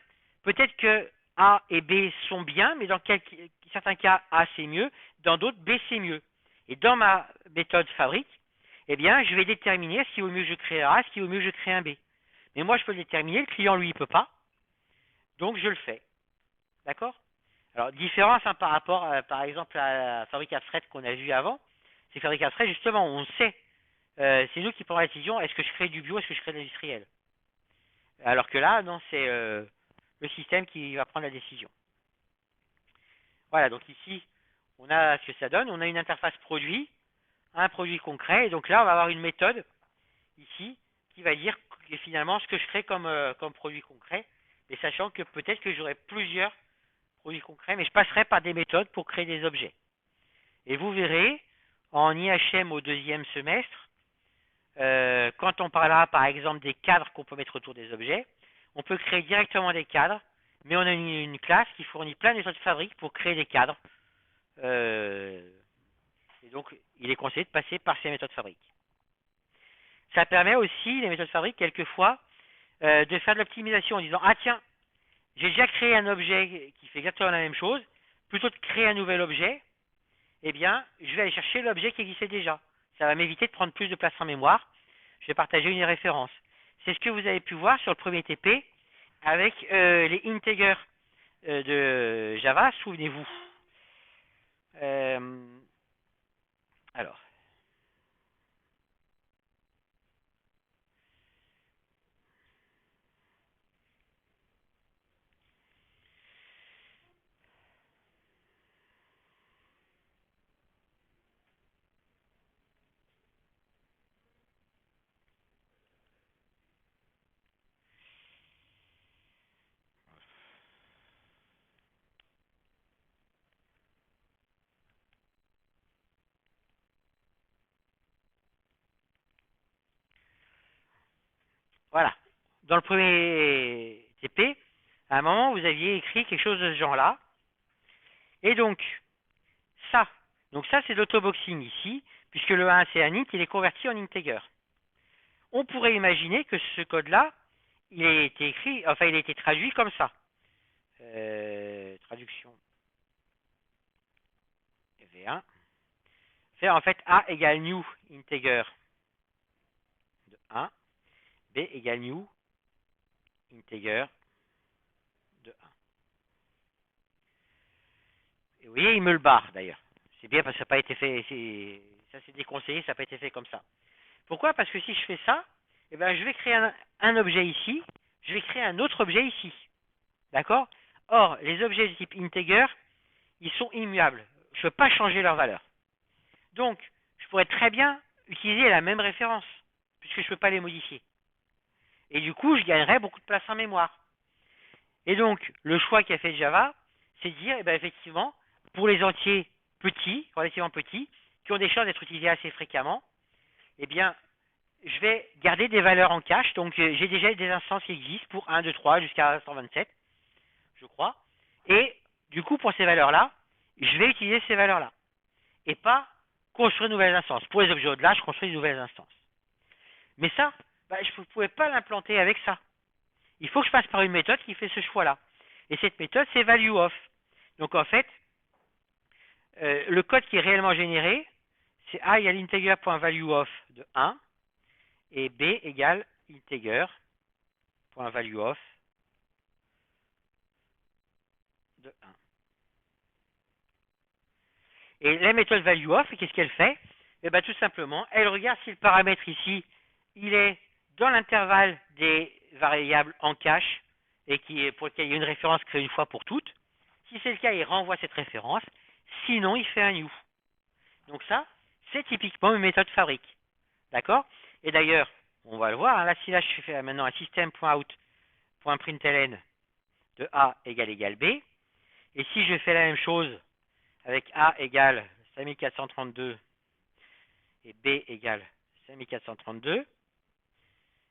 peut-être que A et B sont bien, mais dans certains cas, A c'est mieux, dans d'autres, B c'est mieux. Et dans ma méthode fabrique, eh bien, je vais déterminer s'il vaut mieux que je crée un A, s'il vaut mieux que je crée un B. Mais moi, je peux le déterminer, le client, lui, il peut pas, donc je le fais. D'accord? Alors, différence par rapport, par exemple, à la fabrique abstraite qu'on a vue avant. C'est fabrique abstraite, justement, on sait, c'est nous qui prenons la décision, est-ce que je crée du bio, est-ce que je crée de l'industriel? Alors que là, non, c'est le système qui va prendre la décision. Voilà, donc ici, on a ce que ça donne. On a une interface produit, un produit concret. Et donc là, on va avoir une méthode, ici, qui va dire finalement ce que je crée comme produit concret. Mais sachant que peut-être que j'aurai plusieurs produits concrets, mais je passerai par des méthodes pour créer des objets. Et vous verrez, en IHM au deuxième semestre, quand on parlera par exemple des cadres qu'on peut mettre autour des objets, on peut créer directement des cadres, mais on a une classe qui fournit plein de méthodes de fabrique pour créer des cadres. Et donc, il est conseillé de passer par ces méthodes de fabrique. Ça permet aussi, les méthodes de fabrique, quelquefois, de faire de l'optimisation en disant, ah tiens, j'ai déjà créé un objet qui fait exactement la même chose, plutôt que de créer un nouvel objet, eh bien, je vais aller chercher l'objet qui existait déjà. Ça va m'éviter de prendre plus de place en mémoire. Je vais partager une référence. C'est ce que vous avez pu voir sur le premier TP avec les integers de Java, souvenez-vous. Alors, voilà. Dans le premier TP, à un moment, vous aviez écrit quelque chose de ce genre-là. Et donc, ça. Donc ça, c'est l'autoboxing ici, puisque le 1, c'est un int, il est converti en integer. On pourrait imaginer que ce code-là, il a été écrit, enfin, il a été traduit comme ça. Traduction V1. Faire en fait A égale new integer de 1, B égale new integer de 1. Et vous voyez, il me le barre d'ailleurs. C'est bien parce que ça n'a pas été fait, ça c'est déconseillé, ça n'a pas été fait comme ça. Pourquoi? Parce que si je fais ça, eh ben, je vais créer un objet ici, je vais créer un autre objet ici. D'accord? Or, les objets de type integer, ils sont immuables. Je ne peux pas changer leur valeur. Donc, je pourrais très bien utiliser la même référence, puisque je ne peux pas les modifier. Et du coup, je gagnerais beaucoup de place en mémoire. Et donc, le choix qu'a fait Java, c'est de dire, eh ben, effectivement, pour les entiers petits, relativement petits, qui ont des chances d'être utilisés assez fréquemment, eh bien, je vais garder des valeurs en cache. Donc, j'ai déjà des instances qui existent pour 1, 2, 3 jusqu'à 127, je crois. Et du coup, pour ces valeurs-là, je vais utiliser ces valeurs-là. Et pas construire de nouvelles instances. Pour les objets au-delà, je construis de nouvelles instances. Mais ça, bah, je ne pouvais pas l'implanter avec ça. Il faut que je passe par une méthode qui fait ce choix-là. Et cette méthode, c'est valueOf. Donc en fait, le code qui est réellement généré, c'est A égale integer.valueOf de 1 et B égale integer.valueOf de 1. Et la méthode valueOf, qu'est-ce qu'elle fait? Eh bien tout simplement, elle regarde si le paramètre ici, il est dans l'intervalle des variables en cache et pour lequel il y a une référence créée une fois pour toutes. Si c'est le cas, il renvoie cette référence. Sinon, il fait un new. Donc ça, c'est typiquement une méthode fabrique. D'accord? Et d'ailleurs, on va le voir. Hein, là, si là, je fais maintenant un system.out.println de A égale B. Et si je fais la même chose avec A égale 5432 et B égale 5432,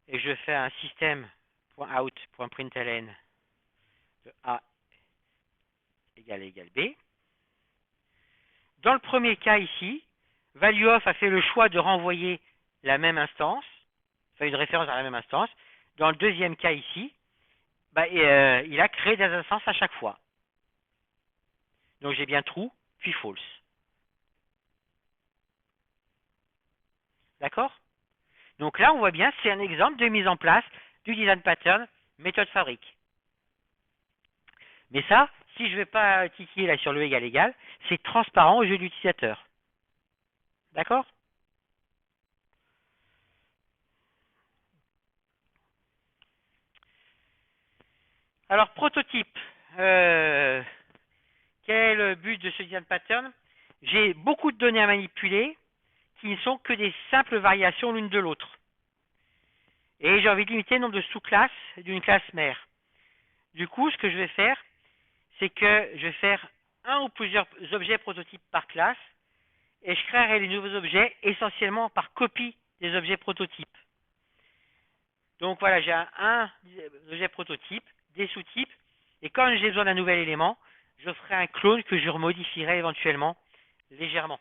et je fais un system.out.println de A égale B. Dans le premier cas ici, valueOf a fait le choix de renvoyer la même instance, enfin une référence à la même instance. Dans le deuxième cas ici, bah, il a créé des instances à chaque fois. Donc j'ai bien true, puis false. D'accord? Donc là, on voit bien, c'est un exemple de mise en place du design pattern méthode fabrique. Mais ça, si je ne vais pas titiller là sur le égal, c'est transparent aux yeux de l'utilisateur. D'accord? Alors, prototype. Quel est le but de ce design pattern? J'ai beaucoup de données à manipuler qui ne sont que des simples variations l'une de l'autre. Et j'ai envie de limiter le nombre de sous-classes d'une classe mère. Du coup, ce que je vais faire, c'est que je vais faire un ou plusieurs objets prototypes par classe et je créerai les nouveaux objets essentiellement par copie des objets prototypes. Donc voilà, j'ai un objet prototype, des sous-types, et quand j'ai besoin d'un nouvel élément, je ferai un clone que je remodifierai éventuellement légèrement.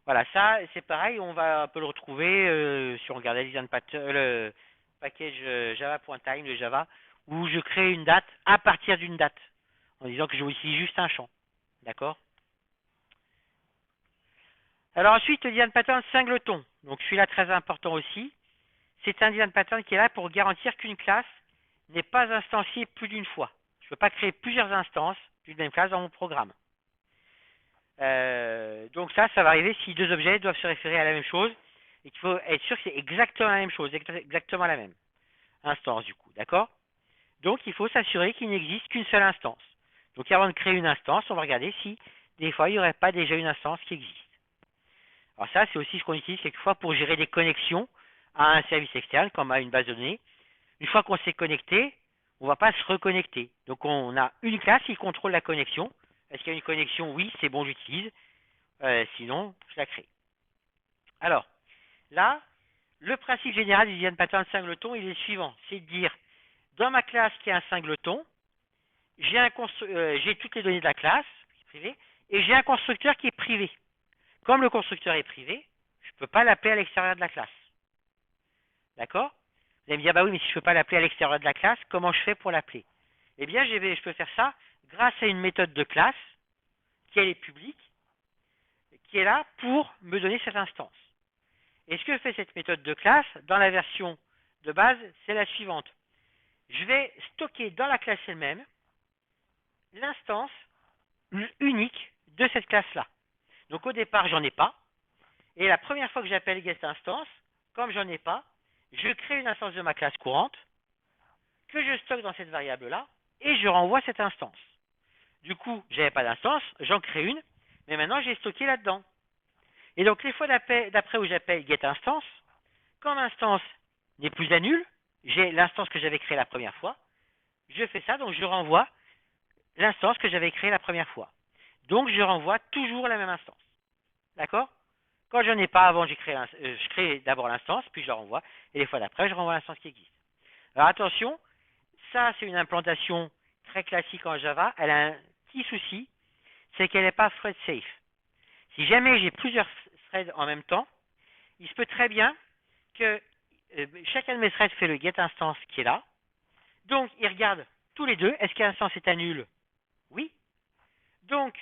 Voilà, ça c'est pareil, on va un peu le retrouver si on regarde le package java.time de Java, où je crée une date à partir d'une date. en disant que je utilise juste un champ. D'accord? Alors ensuite, le design pattern singleton. Donc celui-là très important aussi. C'est un design pattern qui est là pour garantir qu'une classe n'est pas instanciée plus d'une fois. Je ne peux pas créer plusieurs instances d'une même classe dans mon programme. Donc ça va arriver si deux objets doivent se référer à la même chose et qu'il faut être sûr que c'est exactement la même chose, exactement la même instance du coup, d'accord? Donc il faut s'assurer qu'il n'existe qu'une seule instance. Donc avant de créer une instance, on va regarder si des fois il n'y aurait pas déjà une instance qui existe. Alors ça, c'est aussi ce qu'on utilise quelquefois pour gérer des connexions à un service externe, comme à une base de données. Une fois qu'on s'est connecté, on ne va pas se reconnecter. Donc on a une classe qui contrôle la connexion. Est-ce qu'il y a une connexion? Oui, c'est bon, j'utilise. Sinon, je la crée. Alors, là, le principe général du design pattern singleton, il est le suivant. C'est de dire, dans ma classe qui est un singleton, j'ai toutes les données de la classe, privée, et j'ai un constructeur qui est privé. Comme le constructeur est privé, je ne peux pas l'appeler à l'extérieur de la classe. D'accord? Vous allez me dire, bah oui, mais si je ne peux pas l'appeler à l'extérieur de la classe, comment je fais pour l'appeler? Eh bien, je peux faire ça grâce à une méthode de classe, qui est publique, qui est là pour me donner cette instance. Et ce que fait cette méthode de classe, dans la version de base, c'est la suivante. Je vais stocker dans la classe elle-même l'instance unique de cette classe-là. Donc au départ, j'en ai pas. Et la première fois que j'appelle getInstance, comme j'en ai pas, je crée une instance de ma classe courante que je stocke dans cette variable-là et je renvoie cette instance. Du coup, j'avais pas d'instance, j'en crée une, mais maintenant j'ai stocké là-dedans. Et donc les fois d'après où j'appelle getInstance, quand l'instance n'est plus à nul, j'ai l'instance que j'avais créée la première fois, je fais ça, donc je renvoie l'instance que j'avais créée la première fois. Donc je renvoie toujours la même instance. D'accord? Quand j'en ai pas avant, je crée d'abord l'instance, puis je la renvoie, et les fois d'après, je renvoie l'instance qui existe. Alors attention, ça c'est une implantation très classique en Java, elle a un petit souci, c'est qu'elle n'est pas thread safe. Si jamais j'ai plusieurs threads en même temps, il se peut très bien que chacun de mes threads fait le getInstance qui est là, donc il regarde tous les deux, est-ce qu'instance est à nul? Oui. Donc,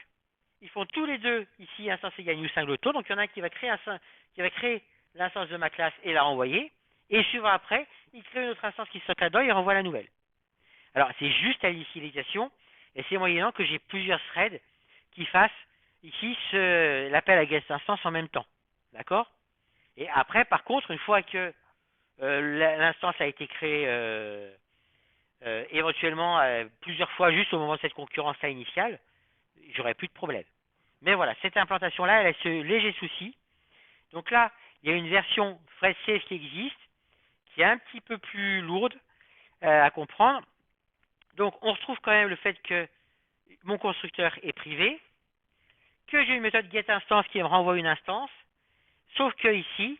ils font tous les deux ici instance égale new singleton. Donc il y en a un qui va créer l'instance de ma classe et la renvoyer. Et suivant après, il crée une autre instance qui stocke là-dedans et renvoie la nouvelle. Alors c'est juste à l'initialisation et c'est moyennant que j'ai plusieurs threads qui fassent ici l'appel à getInstance en même temps. D'accord? Et après, par contre, une fois que l'instance a été créée éventuellement plusieurs fois juste au moment de cette concurrence-là initiale, j'aurais plus de problème. Mais voilà, cette implantation-là, elle a ce léger souci. Donc là, il y a une version thread-safe qui existe, qui est un petit peu plus lourde à comprendre. Donc on retrouve quand même le fait que mon constructeur est privé, que j'ai une méthode getInstance qui me renvoie une instance, sauf que ici,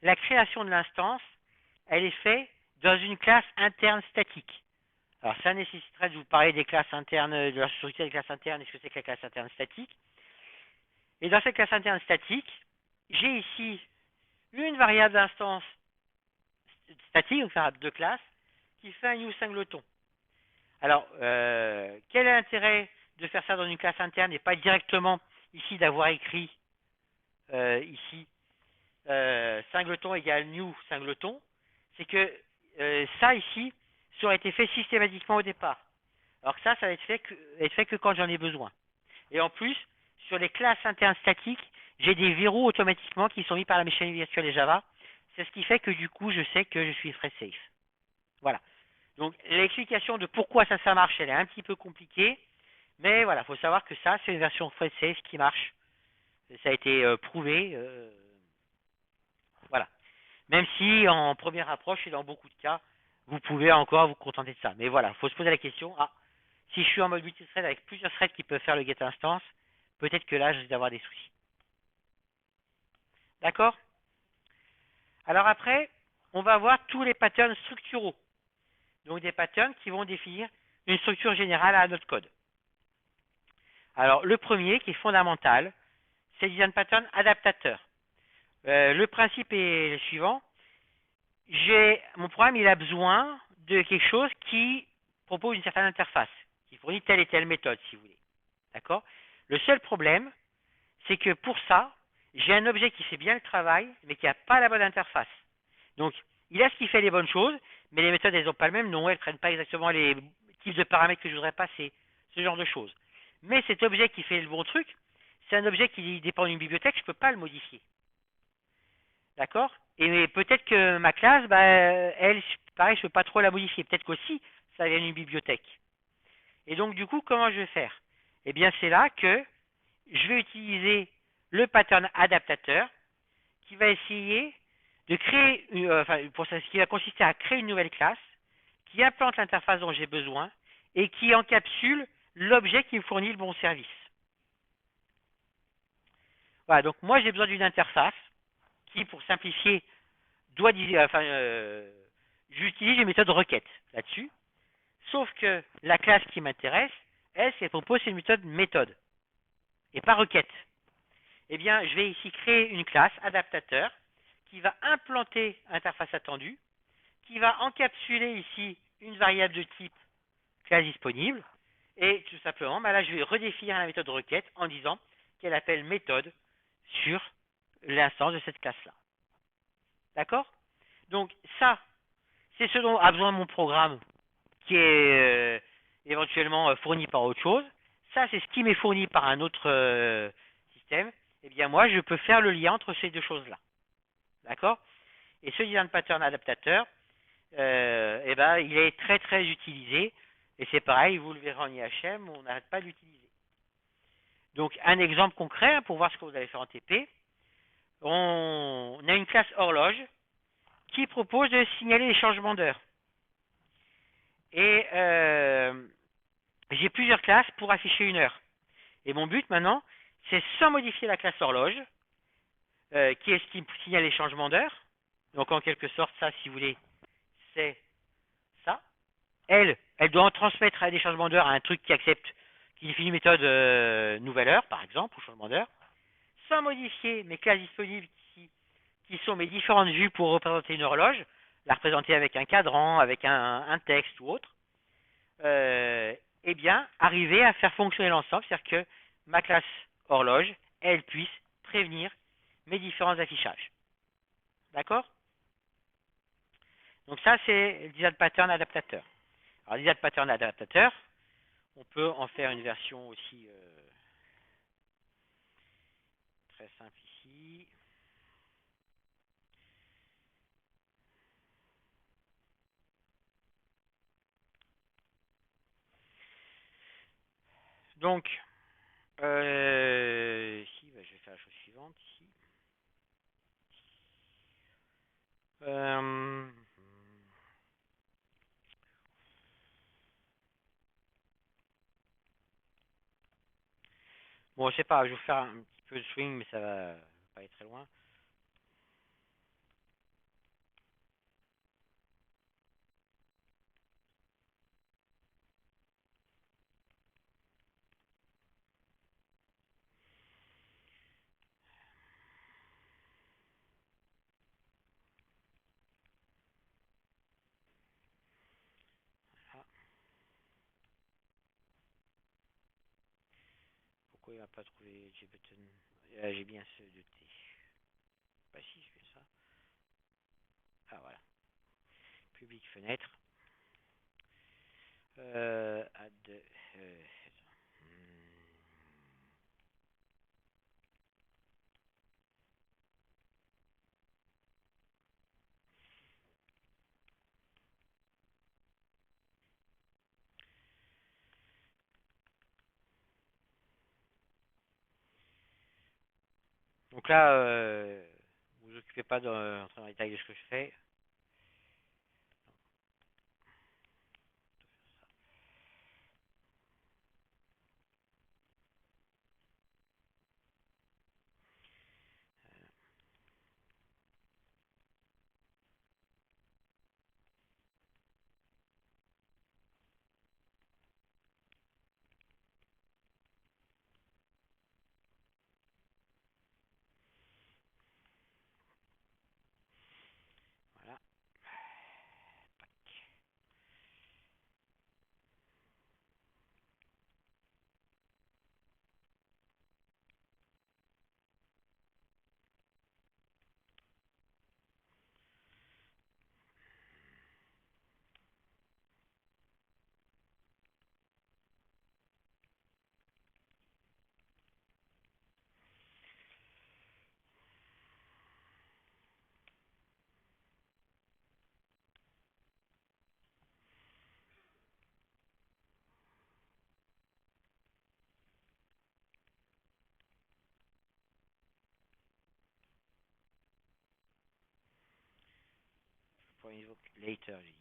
la création de l'instance, elle est faite dans une classe interne statique. Alors ça nécessiterait de vous parler des classes internes, de la structure des classes internes et ce que c'est que la classe interne statique. Et dans cette classe interne statique, j'ai ici une variable d'instance statique, donc une variable de classe, qui fait un new singleton. Alors, quel est l'intérêt de faire ça dans une classe interne et pas directement ici d'avoir écrit ici singleton égale new singleton? C'est que ça ici, ça aurait été fait systématiquement au départ. Alors que ça va être fait que quand j'en ai besoin. Et en plus, sur les classes internes statiques, j'ai des verrous automatiquement qui sont mis par la machine virtuelle et Java. C'est ce qui fait que du coup, je sais que je suis thread safe. Voilà. Donc, l'explication de pourquoi ça marche, elle est un petit peu compliquée. Mais voilà, il faut savoir que ça, c'est une version thread safe qui marche. Ça a été prouvé. Voilà. Même si, en première approche et dans beaucoup de cas, vous pouvez encore vous contenter de ça. Mais voilà, il faut se poser la question. Ah, si je suis en mode multithread avec plusieurs threads qui peuvent faire le getInstance, peut-être que là, je risque d'avoir des soucis. D'accord? Alors après, on va voir tous les patterns structuraux. Donc des patterns qui vont définir une structure générale à notre code. Alors le premier, qui est fondamental, c'est le design pattern adaptateur. Le principe est le suivant. Mon programme il a besoin de quelque chose qui propose une certaine interface, qui fournit telle et telle méthode, si vous voulez. D'accord? Le seul problème, c'est que pour ça, j'ai un objet qui fait bien le travail, mais qui n'a pas la bonne interface. Donc, il a ce qui fait les bonnes choses, mais les méthodes, elles n'ont pas le même nom, elles ne prennent pas exactement les types de paramètres que je voudrais passer, ce genre de choses. Mais cet objet qui fait le bon truc, c'est un objet qui dépend d'une bibliothèque, je ne peux pas le modifier. D'accord? Et peut-être que ma classe, bah, elle, pareil, je ne peux pas trop la modifier. Peut-être qu'aussi, ça vient d'une bibliothèque. Et donc, du coup, comment je vais faire? Eh bien, c'est là que je vais utiliser le pattern adaptateur qui va essayer de créer, pour ça, ce qui va consister à créer une nouvelle classe qui implante l'interface dont j'ai besoin et qui encapsule l'objet qui me fournit le bon service. Voilà, donc moi j'ai besoin d'une interface qui, pour simplifier, j'utilise une méthode requête là-dessus. Sauf que la classe qui m'intéresse, elle propose une méthode et pas requête. Eh bien, je vais ici créer une classe adaptateur qui va implanter l'interface attendue, qui va encapsuler ici une variable de type classe disponible, et tout simplement, bah là, je vais redéfinir la méthode requête en disant qu'elle appelle méthode sur l'instance de cette classe-là. D'accord? Donc ça, c'est ce dont a besoin mon programme qui est éventuellement fourni par autre chose. Ça, c'est ce qui m'est fourni par un autre système. Eh bien, moi, je peux faire le lien entre ces deux choses-là. D'accord? Et ce design pattern adaptateur, eh ben, il est très très utilisé. Et c'est pareil, vous le verrez en IHM, on n'arrête pas de l'utiliser. Donc, un exemple concret pour voir ce que vous allez faire en TP. On a une classe horloge qui propose de signaler les changements d'heure. Et j'ai plusieurs classes pour afficher une heure. Et mon but maintenant, c'est sans modifier la classe horloge, qui est ce qui signale les changements d'heure. Donc en quelque sorte, ça, si vous voulez, c'est ça. Elle doit en transmettre à des changements d'heure à un truc qui accepte, qui définit une méthode nouvelle heure, par exemple, ou changement d'heure, sans modifier mes classes disponibles ici, qui sont mes différentes vues pour représenter une horloge, la représenter avec un cadran, avec un texte ou autre. Eh bien, arriver à faire fonctionner l'ensemble, c'est-à-dire que ma classe horloge, elle puisse prévenir mes différents affichages. D'accord? Donc ça, c'est le design pattern adaptateur. Alors, design pattern adaptateur, on peut en faire une version aussi très simple ici. Donc, ici, je vais faire la chose suivante ici. Euh, bon, je sais pas, je vais vous faire un petit peu de swing, mais ça va pas aller très loin. Ah, pourquoi il va pas trouver JButton? J'ai bien ce de T. Pas si je fais ça. Ah voilà. Public fenêtre. Add. Donc là, vous vous occupez pas d'entrer dans les détails de ce que je fais. Voilà. For invoke later, j'ai dit.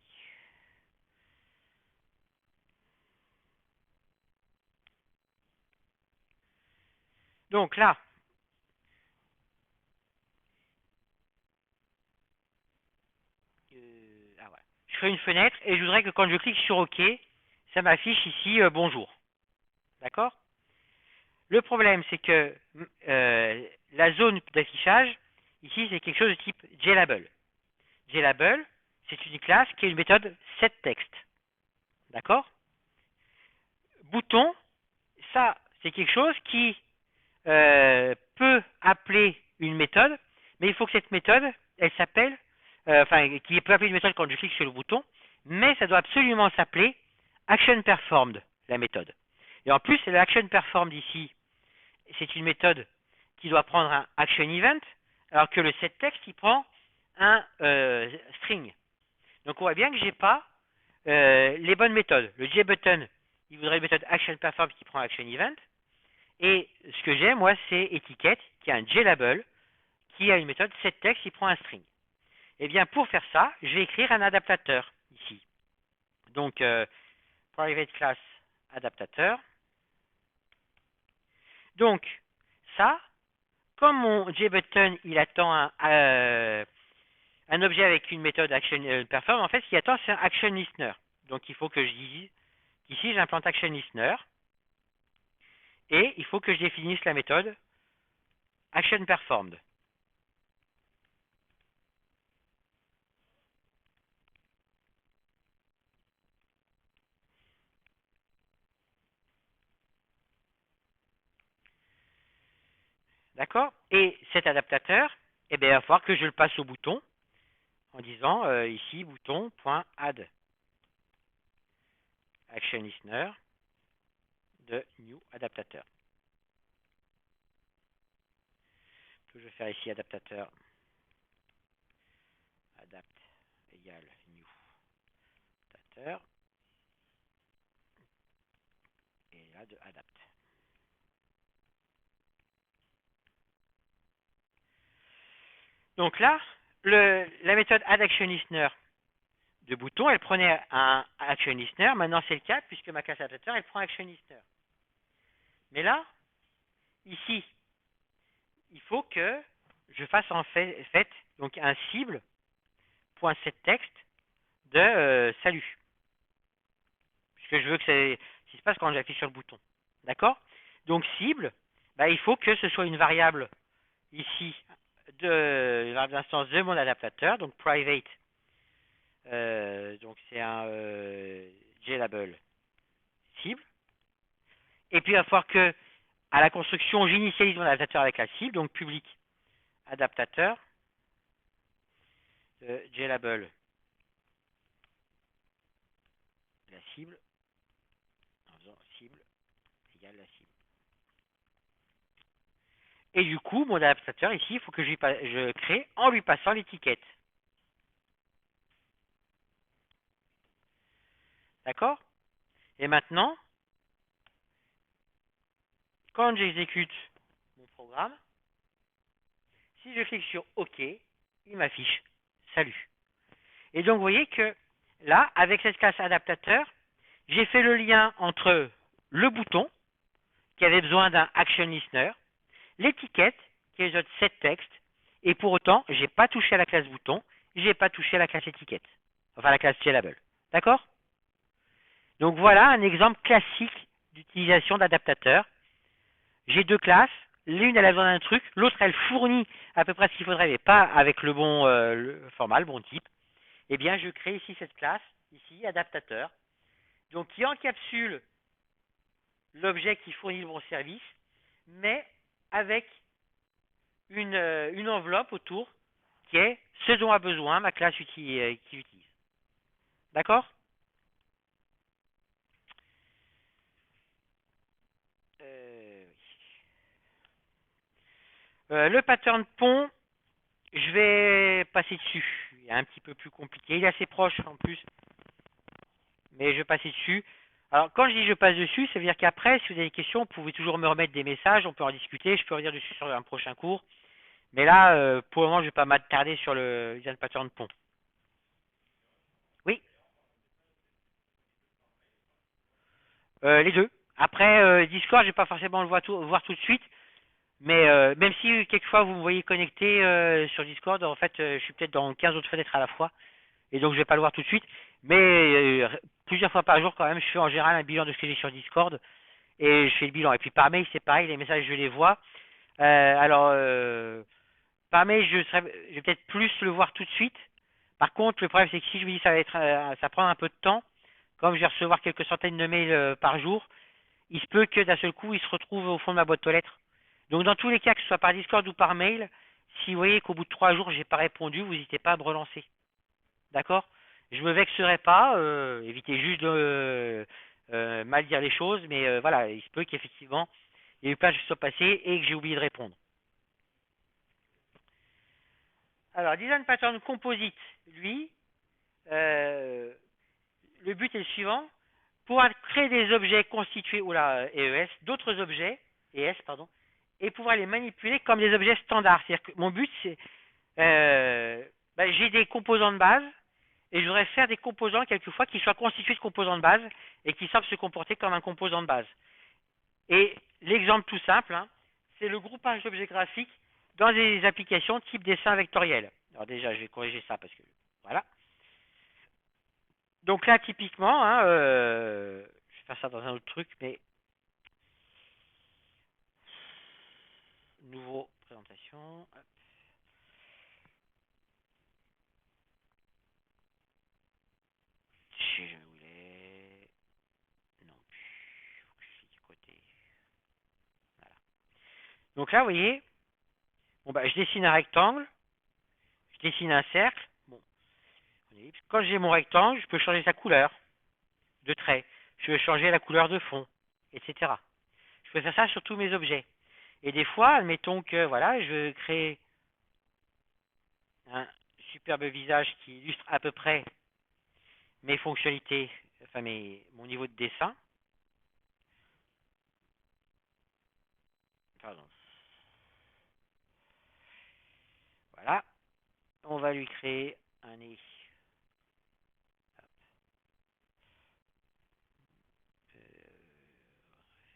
Donc là, voilà. Je ferai une fenêtre et je voudrais que quand je clique sur OK, ça m'affiche ici bonjour. D'accord? Le problème, c'est que la zone d'affichage, ici, c'est quelque chose de type JLabel. JLabel, c'est une classe qui est une méthode setText. D'accord? Bouton, ça, c'est quelque chose qui peut appeler une méthode, mais il faut que cette méthode, elle s'appelle, qui peut appeler une méthode quand je clique sur le bouton, mais ça doit absolument s'appeler ActionPerformed, la méthode. Et en plus, c'est l'ActionPerformed ici, c'est une méthode qui doit prendre un ActionEvent, alors que le setText, il prend un string. Donc on voit bien que j'ai pas les bonnes méthodes. Le JButton, il voudrait une méthode ActionPerformed qui prend ActionEvent, et ce que j'ai, moi, c'est étiquette, qui a un JLabel, qui a une méthode setText qui prend un string. Et bien, pour faire ça, je vais écrire un adaptateur ici. Donc, private class adaptateur. Donc, ça, comme mon JButton, il attend un objet avec une méthode ActionPerform, en fait, ce qu'il attend, c'est un ActionListener. Donc, il faut que je dise qu'ici, j'implante ActionListener. Et il faut que je définisse la méthode ActionPerformed. D'accord? Et cet adaptateur, eh bien, il va falloir que je le passe au bouton en disant ici bouton.add action listener de new adaptateur. Je vais faire ici adaptateur adapt égale new adaptateur et là de adapt. Donc là, la méthode add action listener de bouton, elle prenait un action listener. Maintenant, c'est le cas puisque ma classe adaptateur, elle prend action listener. Mais là, ici, il faut que je fasse en fait donc un cible.setText de salut. Puisque je veux que c'est ce qui se passe quand j'appuie sur le bouton. D'accord? Donc cible, bah, il faut que ce soit une variable ici de l'instance de mon adaptateur, donc private. Donc c'est un JLabel cible. Et puis il va falloir que à la construction, j'initialise mon adaptateur avec la cible, donc public adaptateur JLabel la cible en faisant cible égale la cible. Et du coup, mon adaptateur ici, il faut que je crée en lui passant l'étiquette. D'accord? Et maintenant, quand j'exécute mon programme, si je clique sur OK, il m'affiche salut. Et donc, vous voyez que là, avec cette classe adaptateur, j'ai fait le lien entre le bouton, qui avait besoin d'un action listener, l'étiquette, qui est notre setText, et pour autant, je n'ai pas touché à la classe bouton, je n'ai pas touché à la classe étiquette, enfin la classe JLabel. D'accord? Donc voilà un exemple classique d'utilisation d'adaptateur. J'ai deux classes, l'une elle a besoin d'un truc, l'autre elle fournit à peu près ce qu'il faudrait, mais pas avec le bon format, le bon type. Eh bien, je crée ici cette classe, ici, adaptateur, donc qui encapsule l'objet qui fournit le bon service, mais avec une enveloppe autour qui est ce dont a besoin ma classe qui utilise. D'accord? Le pattern pont, je vais passer dessus. Il est un petit peu plus compliqué. Il est assez proche en plus. Mais je vais passer dessus. Alors, quand je dis je passe dessus, ça veut dire qu'après, si vous avez des questions, vous pouvez toujours me remettre des messages. On peut en discuter. Je peux revenir dessus sur un prochain cours. Mais là, pour le moment, je ne vais pas m'attarder sur le design pattern pont. Les deux. Après, Discord, je vais pas forcément le voir tout de suite. Mais même si quelquefois vous me voyez connecté sur Discord, en fait, je suis peut-être dans 15 autres fenêtres à la fois. Et donc, je vais pas le voir tout de suite. Mais plusieurs fois par jour, quand même, je fais en général un bilan de ce que j'ai sur Discord. Et je fais le bilan. Et puis par mail, c'est pareil, les messages, je les vois. Par mail, je vais peut-être plus le voir tout de suite. Par contre, le problème, c'est que si je me dis ça prend un peu de temps, comme je vais recevoir quelques centaines de mails par jour, il se peut que d'un seul coup, il se retrouve au fond de ma boîte aux lettres. Donc, dans tous les cas, que ce soit par Discord ou par mail, si vous voyez qu'au bout de 3 jours, j'ai pas répondu, vous n'hésitez pas à me relancer. D'accord? Je me vexerai pas, évitez juste de mal dire les choses, mais voilà, il se peut qu'effectivement, il y ait eu pas que je sois passé et que j'ai oublié de répondre. Alors, Design Pattern Composite, lui, euh, le but est le suivant. Pouvoir créer des objets constitués, ES, d'autres objets, ES, pardon, et pouvoir les manipuler comme des objets standards. C'est-à-dire que mon but, c'est, j'ai des composants de base, et je voudrais faire des composants, quelquefois, qui soient constitués de composants de base, et qui savent se comporter comme un composant de base. Et l'exemple tout simple, hein, c'est le groupage d'objets graphiques dans des applications type dessin vectoriel. Alors déjà, je vais corriger ça parce que, voilà. Donc là, typiquement, hein, je vais faire ça dans un autre truc, mais nouveau présentation. Hop. Si je voulais, non plus. Faut que je suis du côté. Voilà. Donc là, vous voyez, bon bah, je dessine un rectangle, je dessine un cercle. Bon, quand j'ai mon rectangle, je peux changer sa couleur de trait. Je peux changer la couleur de fond, etc. Je peux faire ça sur tous mes objets. Et des fois, admettons que voilà, je veux créer un superbe visage qui illustre à peu près mes fonctionnalités, enfin mon niveau de dessin. Pardon. Voilà. On va lui créer un nez.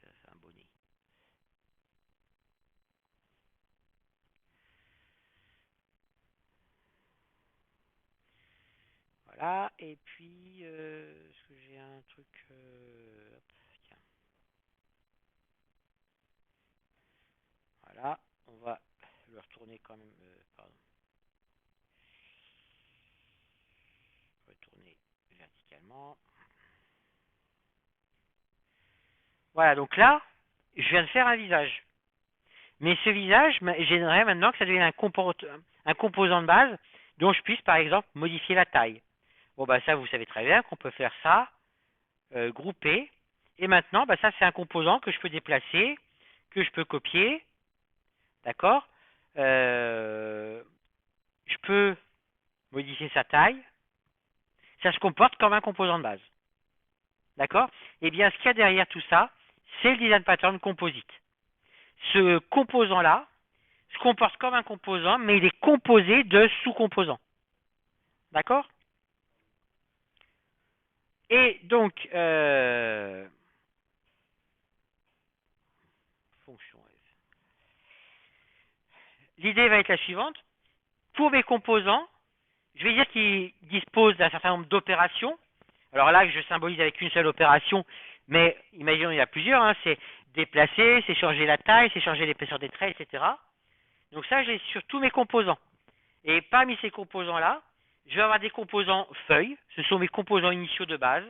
C'est un bonnet. Voilà. Et puis, est-ce que j'ai un truc hop, tiens. Voilà. On va le retourner quand même. Pardon. Retourner verticalement. Voilà. Donc là, je viens de faire un visage. Mais ce visage, j'aimerais maintenant que ça devienne un composant de base dont je puisse, par exemple, modifier la taille. Bon, bah ça, vous savez très bien qu'on peut faire ça, grouper. Et maintenant, bah, ça, c'est un composant que je peux déplacer, que je peux copier. D'accord? Je peux modifier sa taille. Ça se comporte comme un composant de base. D'accord? Eh bien, ce qu'il y a derrière tout ça, c'est le design pattern composite. Ce composant-là se comporte comme un composant, mais il est composé de sous-composants. D'accord? Et donc, fonction. L'idée va être la suivante. Pour mes composants, je vais dire qu'ils disposent d'un certain nombre d'opérations. Alors là, je symbolise avec une seule opération, mais imaginons il y a plusieurs. Hein, c'est déplacer, c'est changer la taille, c'est changer l'épaisseur des traits, etc. Donc ça, j'ai sur tous mes composants. Et parmi ces composants-là, je vais avoir des composants feuilles. Ce sont mes composants initiaux de base.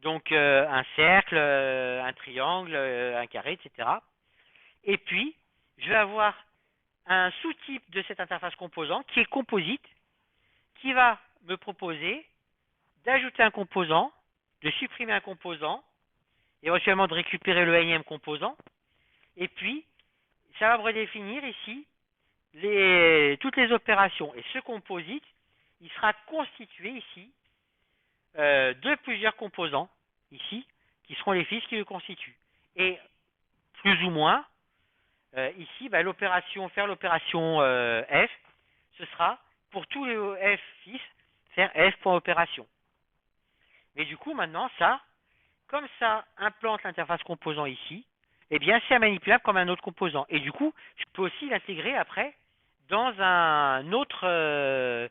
Donc un cercle, un triangle, un carré, etc. Et puis, je vais avoir un sous-type de cette interface composant qui est composite, qui va me proposer d'ajouter un composant, de supprimer un composant, éventuellement de récupérer le énième composant, et puis ça va me redéfinir ici toutes les opérations. Et ce composite, il sera constitué ici de plusieurs composants, ici, qui seront les fils qui le constituent. Et plus ou moins, ici, bah, faire l'opération F, ce sera pour tous les F fils, faire F.opération. Mais du coup, maintenant, ça, comme ça implante l'interface composant ici, eh bien c'est manipulable comme un autre composant. Et du coup, je peux aussi l'intégrer après dans un autre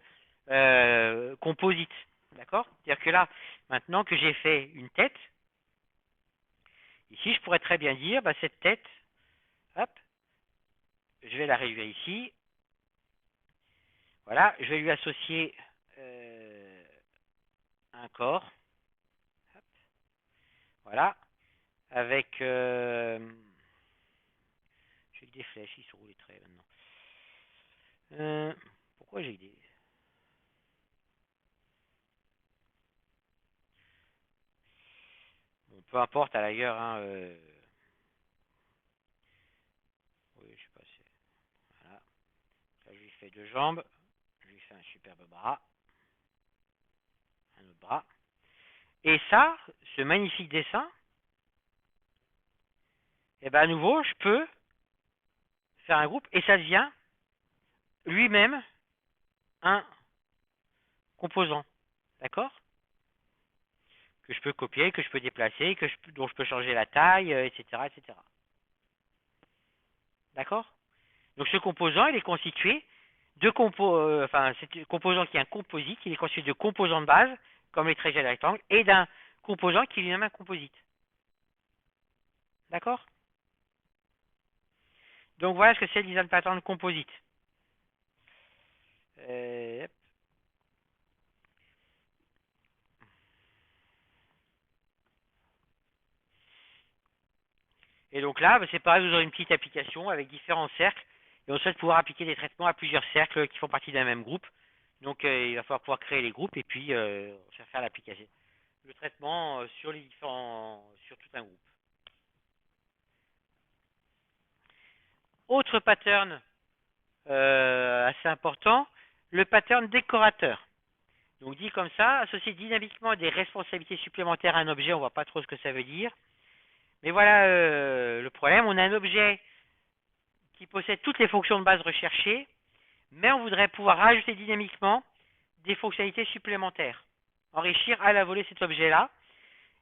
composite. D'accord? C'est-à-dire que là, maintenant que j'ai fait une tête, ici je pourrais très bien dire, bah, cette tête, hop, je vais la réduire ici. Voilà, je vais lui associer un corps. Hop, voilà, avec... j'ai des flèches, ils sont où les traits maintenant? Pourquoi j'ai des... Bon, peu importe à la rigueur, hein, oui, je sais pas, voilà. Là, je lui fais deux jambes, je lui fais un superbe bras, un autre bras. Et ça, ce magnifique dessin, et ben à nouveau, je peux faire un groupe et ça devient lui-même un composant. D'accord? Que je peux copier, que je peux déplacer, dont je peux changer la taille, etc., etc. D'accord? Donc ce composant, il est constitué de c'est un composant qui est un composite, il est constitué de composants de base, comme les traits de rectangle, et d'un composant qui est lui-même un composite. D'accord? Donc voilà ce que c'est le design pattern composite. Hop. Et donc là, c'est pareil, vous aurez une petite application avec différents cercles, et on souhaite pouvoir appliquer des traitements à plusieurs cercles qui font partie d'un même groupe. Donc il va falloir pouvoir créer les groupes et puis faire l'application. Le traitement sur sur tout un groupe. Autre pattern assez important, le pattern décorateur. Donc dit comme ça, associer dynamiquement des responsabilités supplémentaires à un objet, on ne voit pas trop ce que ça veut dire. Mais voilà le problème, on a un objet qui possède toutes les fonctions de base recherchées, mais on voudrait pouvoir rajouter dynamiquement des fonctionnalités supplémentaires. Enrichir à la volée cet objet-là,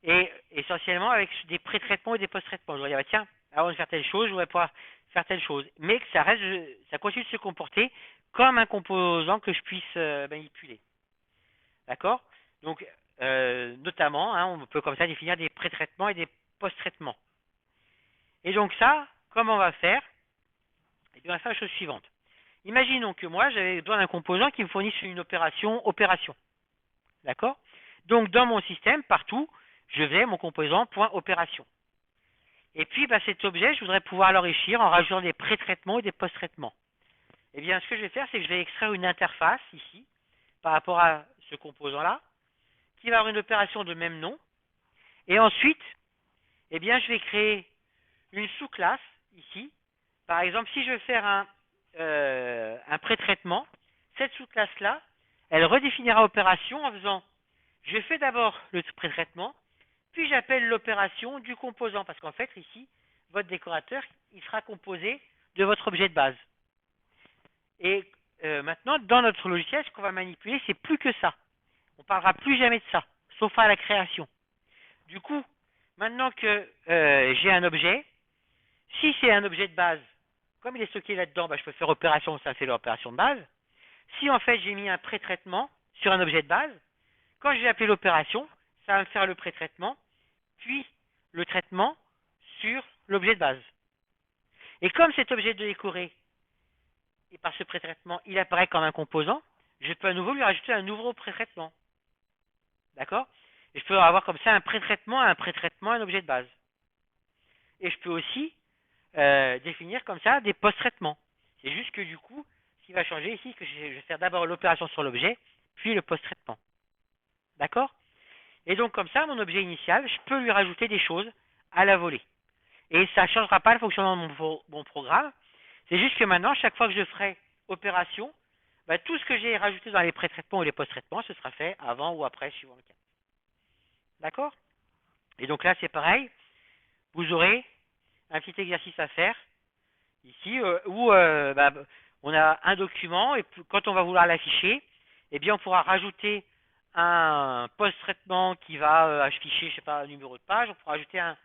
et essentiellement avec des pré-traitements et des post-traitements. Je voudrais dire, bah, tiens, avant de faire telle chose, je voudrais pouvoir faire telle chose. Mais que ça continue de se comporter comme un composant que je puisse manipuler. D'accord? Donc, notamment, hein, on peut comme ça définir des pré-traitements et des post-traitements. Et donc ça, comment on va faire? Eh bien, on va faire la chose suivante. Imaginons que moi, j'avais besoin d'un composant qui me fournisse une opération. D'accord? Donc, dans mon système, partout, je vais mon composant .opération. Et puis, bah, cet objet, je voudrais pouvoir l'enrichir en rajoutant des pré-traitements et des post-traitements. Eh bien, ce que je vais faire, c'est que je vais extraire une interface ici, par rapport à ce composant-là, qui va avoir une opération de même nom. Et ensuite, eh bien, je vais créer une sous-classe ici. Par exemple, si je veux faire un pré-traitement, cette sous-classe-là, elle redéfinira opération en faisant, je fais d'abord le pré-traitement, puis j'appelle l'opération du composant, parce qu'en fait, ici, votre décorateur, il sera composé de votre objet de base. Et maintenant, dans notre logiciel, ce qu'on va manipuler, c'est plus que ça. On ne parlera plus jamais de ça, sauf à la création. Du coup, maintenant que j'ai un objet, si c'est un objet de base, comme il est stocké là-dedans, bah, je peux faire opération, ça fait l'opération de base. Si en fait j'ai mis un pré-traitement sur un objet de base, quand je vais appeler l'opération, ça va me faire le pré-traitement, puis le traitement sur l'objet de base. Et comme cet objet de décoré, et par ce pré-traitement, il apparaît comme un composant, je peux à nouveau lui rajouter un nouveau pré-traitement. D'accord? Et je peux avoir comme ça un pré-traitement, un objet de base. Et je peux aussi définir comme ça des post-traitements. C'est juste que du coup, ce qui va changer ici, c'est que je vais faire d'abord l'opération sur l'objet, puis le post-traitement. D'accord? Et donc comme ça, mon objet initial, je peux lui rajouter des choses à la volée. Et ça ne changera pas le fonctionnement de mon programme. C'est juste que maintenant, chaque fois que je ferai opération, bah, tout ce que j'ai rajouté dans les pré-traitements ou les post-traitements, ce sera fait avant ou après, suivant le cas. D'accord? Et donc là, c'est pareil. Vous aurez un petit exercice à faire ici où on a un document et quand on va vouloir l'afficher, eh bien, on pourra rajouter un post-traitement qui va afficher, je sais pas, un numéro de page. On pourra ajouter un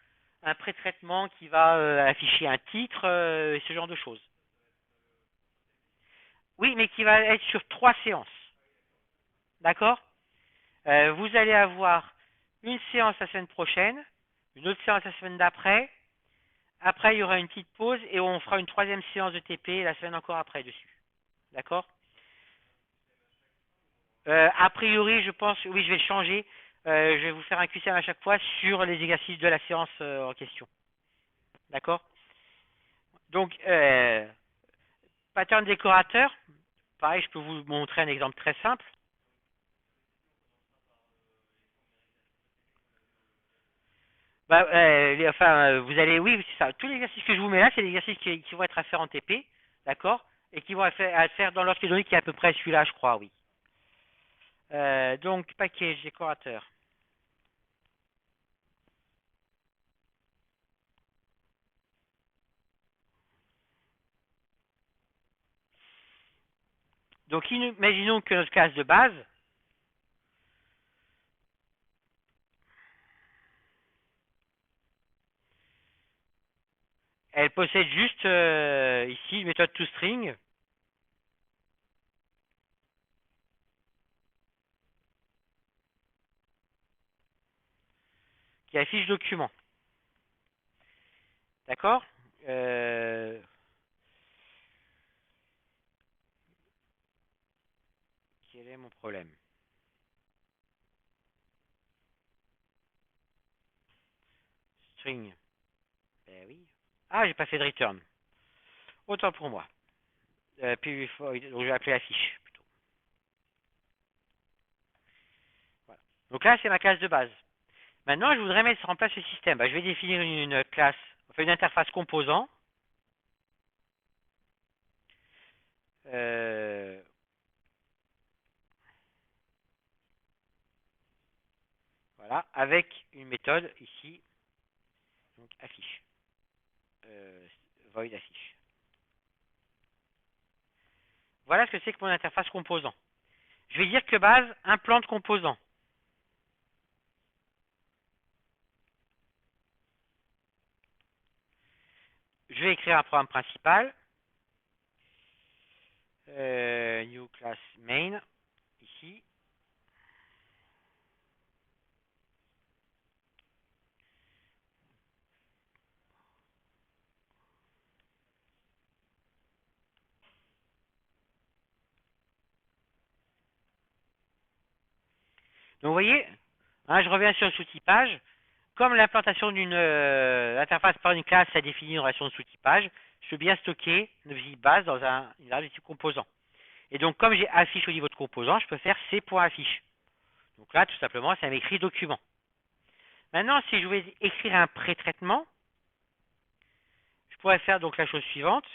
pré-traitement qui va afficher un titre, et ce genre de choses. Oui, mais qui va être sur 3 séances. D'accord? Vous allez avoir une séance la semaine prochaine, une autre séance la semaine d'après. Après, il y aura une petite pause et on fera une troisième séance de TP la semaine encore après dessus. D'accord? A priori, je pense, oui, je vais le changer. Je vais vous faire un QCM à chaque fois sur les exercices de la séance en question. D'accord? Donc, pattern décorateur. Pareil, je peux vous montrer un exemple très simple. Bah, vous allez, oui, c'est ça. Tous les exercices que je vous mets là, c'est des exercices qui vont être à faire en TP, d'accord? Et qui vont à faire dans l'ordre qui est à peu près celui-là, je crois, oui. Donc, package décorateur. Donc, imaginons que notre classe de base, elle possède juste ici une méthode toString qui affiche document. D'accord? Quel est mon problème? String. Ben oui. Ah, j'ai pas fait de return. Autant pour moi. Puis, donc je vais appeler la fiche plutôt. Voilà. Donc là, c'est ma classe de base. Maintenant, je voudrais mettre en place ce système. Bah, je vais définir une classe, enfin une interface composant. Euh, voilà, avec une méthode ici, donc affiche. Euh, void affiche. Voilà ce que c'est que mon interface composant. Je vais dire que base, implant de composant. Je vais écrire un programme principal. New class main, ici. Donc vous voyez, hein, je reviens sur le sous-typage. Comme l'implantation d'une interface par une classe a défini une relation de sous-typage, je peux bien stocker une visible base dans une variable de type composant. Et donc, comme j'ai affiche au niveau de composant, je peux faire c.affiche. Donc là, tout simplement, ça m'écrit document. Maintenant, si je voulais écrire un pré-traitement, je pourrais faire donc la chose suivante.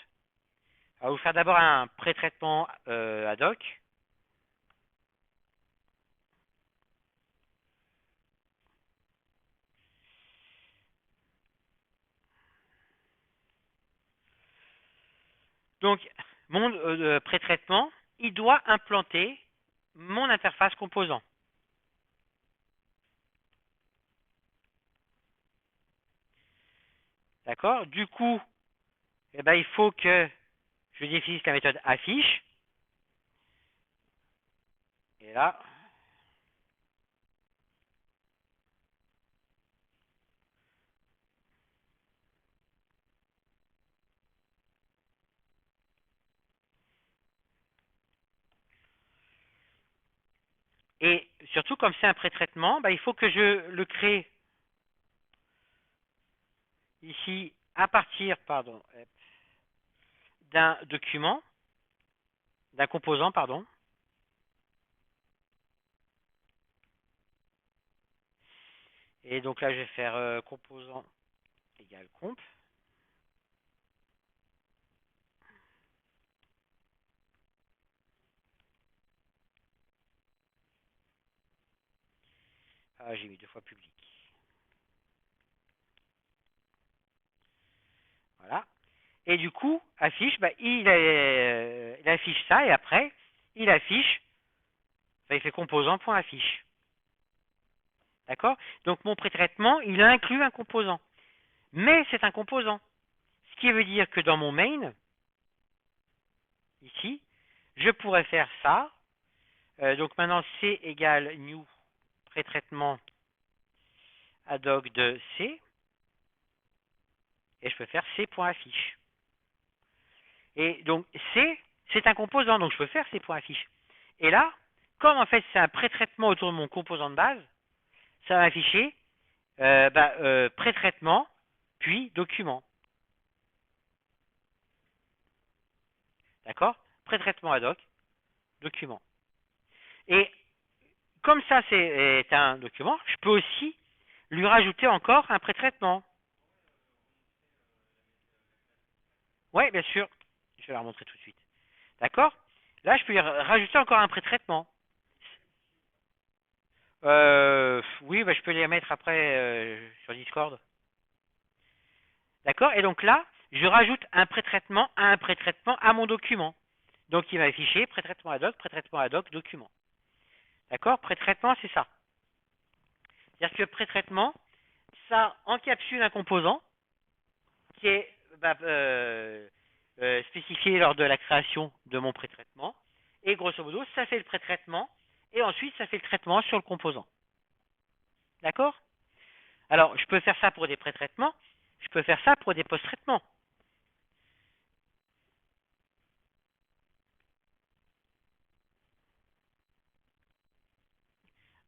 On va vous faire d'abord un pré-traitement ad hoc. Donc, mon pré-traitement, il doit implanter mon interface composant. D'accord? Du coup, eh ben, il faut que je définisse la méthode affiche. Et là, et surtout, comme c'est un pré-traitement, ben, il faut que je le crée ici à partir, pardon, d'un document, d'un composant, pardon. Et donc là, je vais faire composant égale comp. Ah, j'ai mis 2 fois public. Voilà. Et du coup, affiche, bah, il affiche ça et après, il affiche, Enfin, il fait composant.affiche. D'accord? Donc mon pré-traitement, il inclut un composant. Mais c'est un composant. Ce qui veut dire que dans mon main, ici, je pourrais faire ça. Donc maintenant, C égale new pré-traitement ad hoc de C. Et je peux faire C.affiche. Et donc C, c'est un composant, donc je peux faire C.affiche. Et là, comme en fait c'est un pré-traitement autour de mon composant de base, ça va afficher pré-traitement, puis document. D'accord? Pré-traitement ad hoc, document. Et comme ça c'est un document, je peux aussi lui rajouter encore un pré-traitement. Oui, bien sûr. Je vais la remontrer tout de suite. D'accord? Là, je peux lui rajouter encore un pré-traitement. Oui, je peux les mettre après sur Discord. D'accord? Et donc là, je rajoute un pré-traitement à un pré-traitement à mon document. Donc il va afficher pré-traitement ad hoc, document. D'accord? Pré-traitement, c'est ça. C'est-à-dire que pré-traitement, ça encapsule un composant qui est spécifié lors de la création de mon pré-traitement. Et grosso modo, ça fait le pré-traitement. Et ensuite, ça fait le traitement sur le composant. D'accord? Alors, je peux faire ça pour des pré-traitements. Je peux faire ça pour des post-traitements.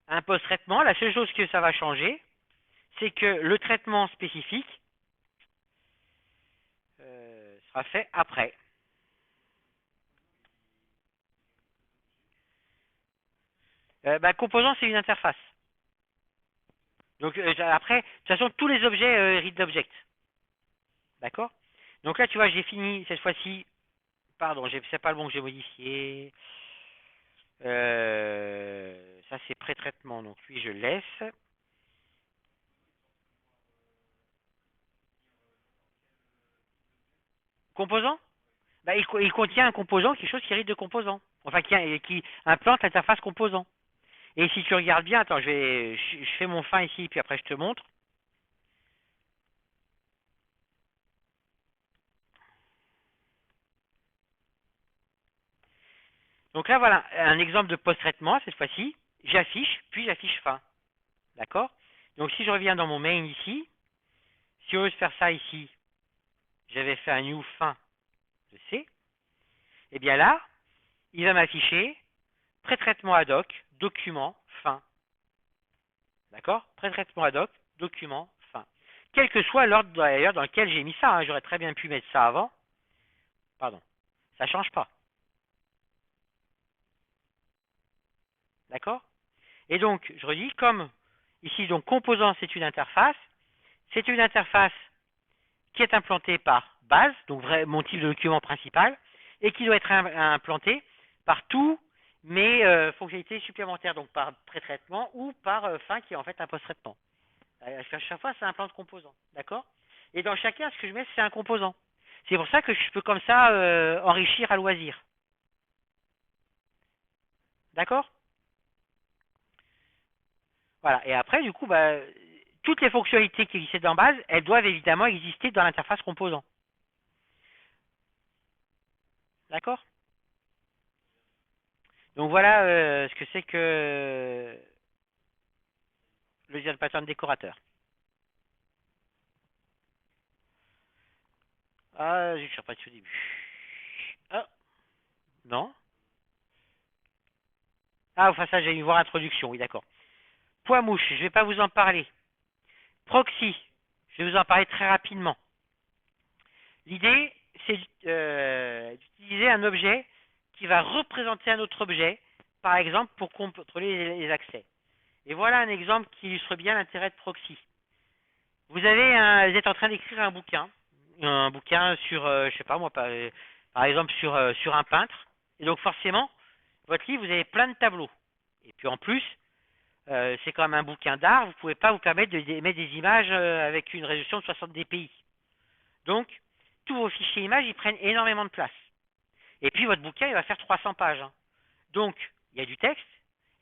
Un post-traitement, la seule chose que ça va changer, c'est que le traitement spécifique sera fait après. Composant, c'est une interface. Donc après, de toute façon, tous les objets héritent d'objects. D'accord? Donc là, tu vois, j'ai fini cette fois-ci. Pardon, c'est pas le bon que j'ai modifié. Ça, c'est pré-traitement. Donc lui, je laisse. Composant? Il contient un composant, quelque chose qui hérite de composant. Enfin, qui implante l'interface composant. Et si tu regardes bien, attends, je fais mon fin ici, puis après je te montre. Donc là, voilà, un exemple de post-traitement, cette fois-ci. J'affiche, puis j'affiche fin. D'accord? Donc si je reviens dans mon main ici, si au lieu de faire ça ici, j'avais fait un new fin de C, et bien là, il va m'afficher pré-traitement ad hoc, document, fin. D'accord? Pré-traitement ad hoc, document, fin. Quel que soit l'ordre d'ailleurs dans lequel j'ai mis ça, hein, j'aurais très bien pu mettre ça avant. Pardon. Ça ne change pas. D'accord? Et donc, je redis, comme ici, donc composant, c'est une interface qui est implantée par base, donc mon type de document principal, et qui doit être implantée par tous mes fonctionnalités supplémentaires, donc par pré-traitement ou par fin qui est en fait un post-traitement. À chaque fois, c'est un plan de composants, d'accord? Et dans chacun, ce que je mets, c'est un composant. C'est pour ça que je peux comme ça enrichir à loisir. D'accord? Voilà. Et après, du coup, toutes les fonctionnalités qui existent en base, elles doivent évidemment exister dans l'interface composant. D'accord? Donc voilà ce que c'est que le design pattern décorateur. Ah, je suis pas dessus au début. Ah, non. Ah, enfin ça, j'ai eu voir introduction, oui, d'accord. Poids mouche, je ne vais pas vous en parler. Proxy, je vais vous en parler très rapidement. L'idée, c'est d'utiliser un objet qui va représenter un autre objet, par exemple pour contrôler les accès. Et voilà un exemple qui illustre bien l'intérêt de proxy. Vous êtes en train d'écrire un bouquin sur, je sais pas moi, par exemple sur un peintre. Et donc forcément, votre livre, vous avez plein de tableaux. Et puis en plus, c'est quand même un bouquin d'art, vous ne pouvez pas vous permettre de mettre des images avec une résolution de 60 dpi. Donc, tous vos fichiers images, ils prennent énormément de place. Et puis, votre bouquin, il va faire 300 pages. Hein. Donc, il y a du texte,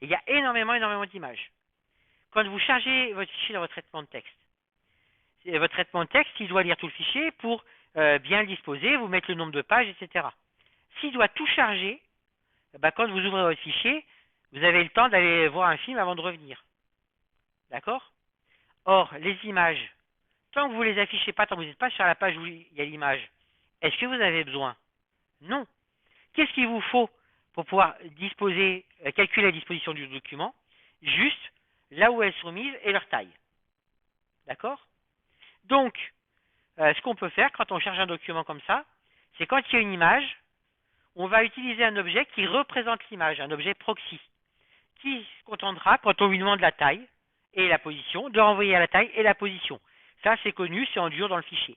Et il y a énormément d'images. Quand vous chargez votre fichier dans votre traitement de texte, votre traitement de texte, il doit lire tout le fichier pour bien le disposer, vous mettre le nombre de pages, etc. S'il doit tout charger, quand vous ouvrez votre fichier, vous avez le temps d'aller voir un film avant de revenir. D'accord? Or, les images, tant que vous les affichez pas, tant que vous n'êtes pas sur la page où il y a l'image, est-ce que vous avez besoin? Non. Qu'est-ce qu'il vous faut pour pouvoir calculer la disposition du document? Juste là où elles sont mises et leur taille. D'accord? Donc, ce qu'on peut faire quand on charge un document comme ça, c'est quand il y a une image, on va utiliser un objet qui représente l'image, un objet proxy, qui se contentera, quand on lui demande la taille et la position, de renvoyer à la taille et la position. Ça, c'est connu, c'est en dur dans le fichier.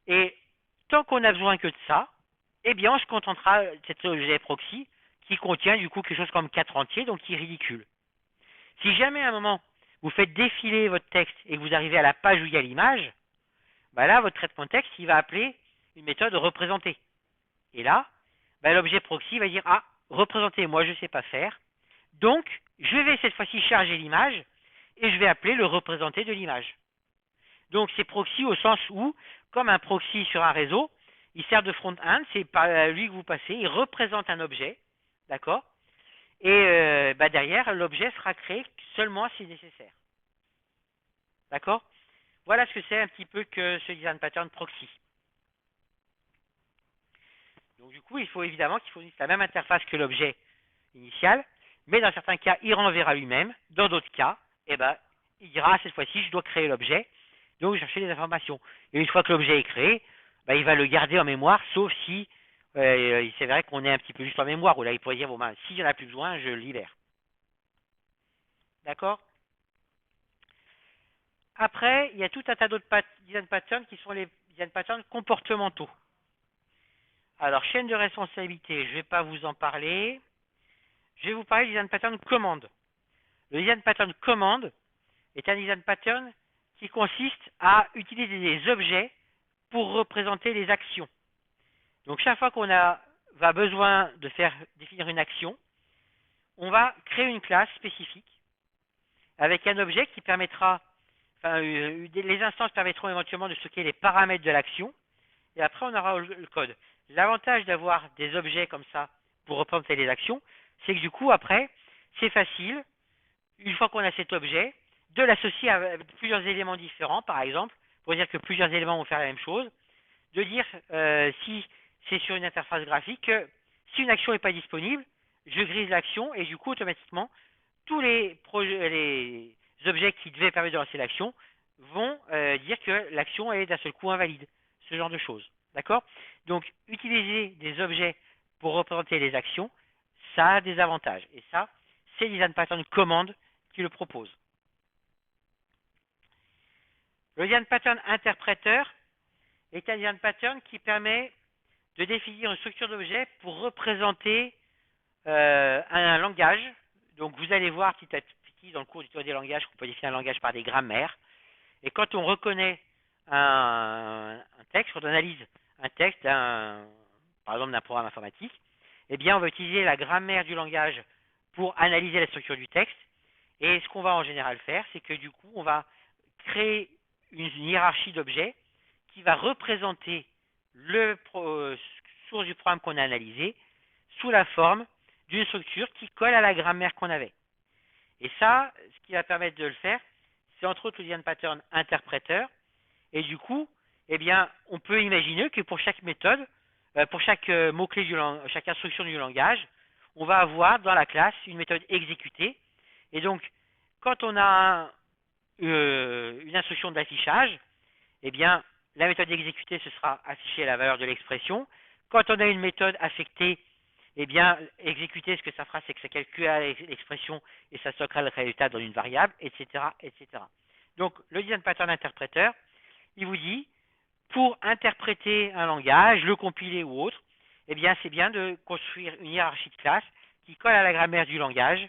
Et tant qu'on n'a besoin que de ça, eh bien, on se contentera de cet objet proxy qui contient du coup quelque chose comme 4 entiers, donc qui est ridicule. Si jamais à un moment, vous faites défiler votre texte et que vous arrivez à la page où il y a l'image, là, votre traitement de texte, il va appeler une méthode représenter. Et là, l'objet proxy va dire, ah, représenter, moi je ne sais pas faire. Donc, je vais cette fois-ci charger l'image et je vais appeler le représenter de l'image. Donc, c'est proxy au sens où, comme un proxy sur un réseau, il sert de front-end, c'est par lui que vous passez, il représente un objet, d'accord? Et derrière, l'objet sera créé seulement si nécessaire. D'accord? Voilà ce que c'est un petit peu que ce design pattern proxy. Donc du coup, il faut évidemment qu'il fournisse la même interface que l'objet initial, mais dans certains cas, il renverra lui-même. Dans d'autres cas, il dira, cette fois-ci, je dois créer l'objet, donc je vais chercher des informations. Et une fois que l'objet est créé, il va le garder en mémoire, sauf si il s'avérait qu'on est un petit peu juste en mémoire, où là, il pourrait dire, bon, s'il n'y en a plus besoin, je le libère. D'accord? Après, il y a tout un tas d'autres design patterns qui sont les design patterns comportementaux. Alors, chaîne de responsabilité, je ne vais pas vous en parler. Je vais vous parler du design pattern commande. Le design pattern commande est un design pattern qui consiste à utiliser des objets pour représenter les actions. Donc, chaque fois qu'on va besoin de définir une action, on va créer une classe spécifique avec un objet qui permettra, les instances permettront éventuellement de stocker les paramètres de l'action, et après on aura le code. L'avantage d'avoir des objets comme ça pour représenter les actions, c'est que du coup après, c'est facile, une fois qu'on a cet objet, de l'associer à plusieurs éléments différents, par exemple, pour dire que plusieurs éléments vont faire la même chose, de dire si c'est sur une interface graphique, que si une action n'est pas disponible, je grise l'action et du coup automatiquement tous les objets qui devaient permettre de lancer l'action vont dire que l'action est d'un seul coup invalide. Ce genre de choses. D'accord? Donc, utiliser des objets pour représenter les actions, ça a des avantages. Et ça, c'est design pattern commande qui le propose. Le design pattern interpréteur est un design pattern qui permet de définir une structure d'objet pour représenter un langage. Donc, vous allez voir petit à petit dans le cours du théorie des langages qu'on peut définir un langage par des grammaires. Et quand on reconnaît un texte, quand on analyse un texte, par exemple d'un programme informatique, eh bien, on va utiliser la grammaire du langage pour analyser la structure du texte. Et ce qu'on va en général faire, c'est que du coup, on va créer une hiérarchie d'objets qui va représenter le source du programme qu'on a analysé sous la forme d'une structure qui colle à la grammaire qu'on avait. Et ça, ce qui va permettre de le faire, c'est entre autres le design pattern interpréteur. Et du coup, eh bien, on peut imaginer que pour chaque méthode, pour chaque mot-clé chaque instruction du langage, on va avoir dans la classe une méthode exécutée. Et donc, quand on a une instruction d'affichage, eh bien, la méthode exécutée, ce sera afficher la valeur de l'expression. Quand on a une méthode affectée, eh bien, exécuter, ce que ça fera, c'est que ça calculera l'expression et ça stockera le résultat dans une variable, etc., etc. Donc, le design pattern interpréteur, il vous dit, pour interpréter un langage, le compiler ou autre, eh bien, c'est bien de construire une hiérarchie de classes qui colle à la grammaire du langage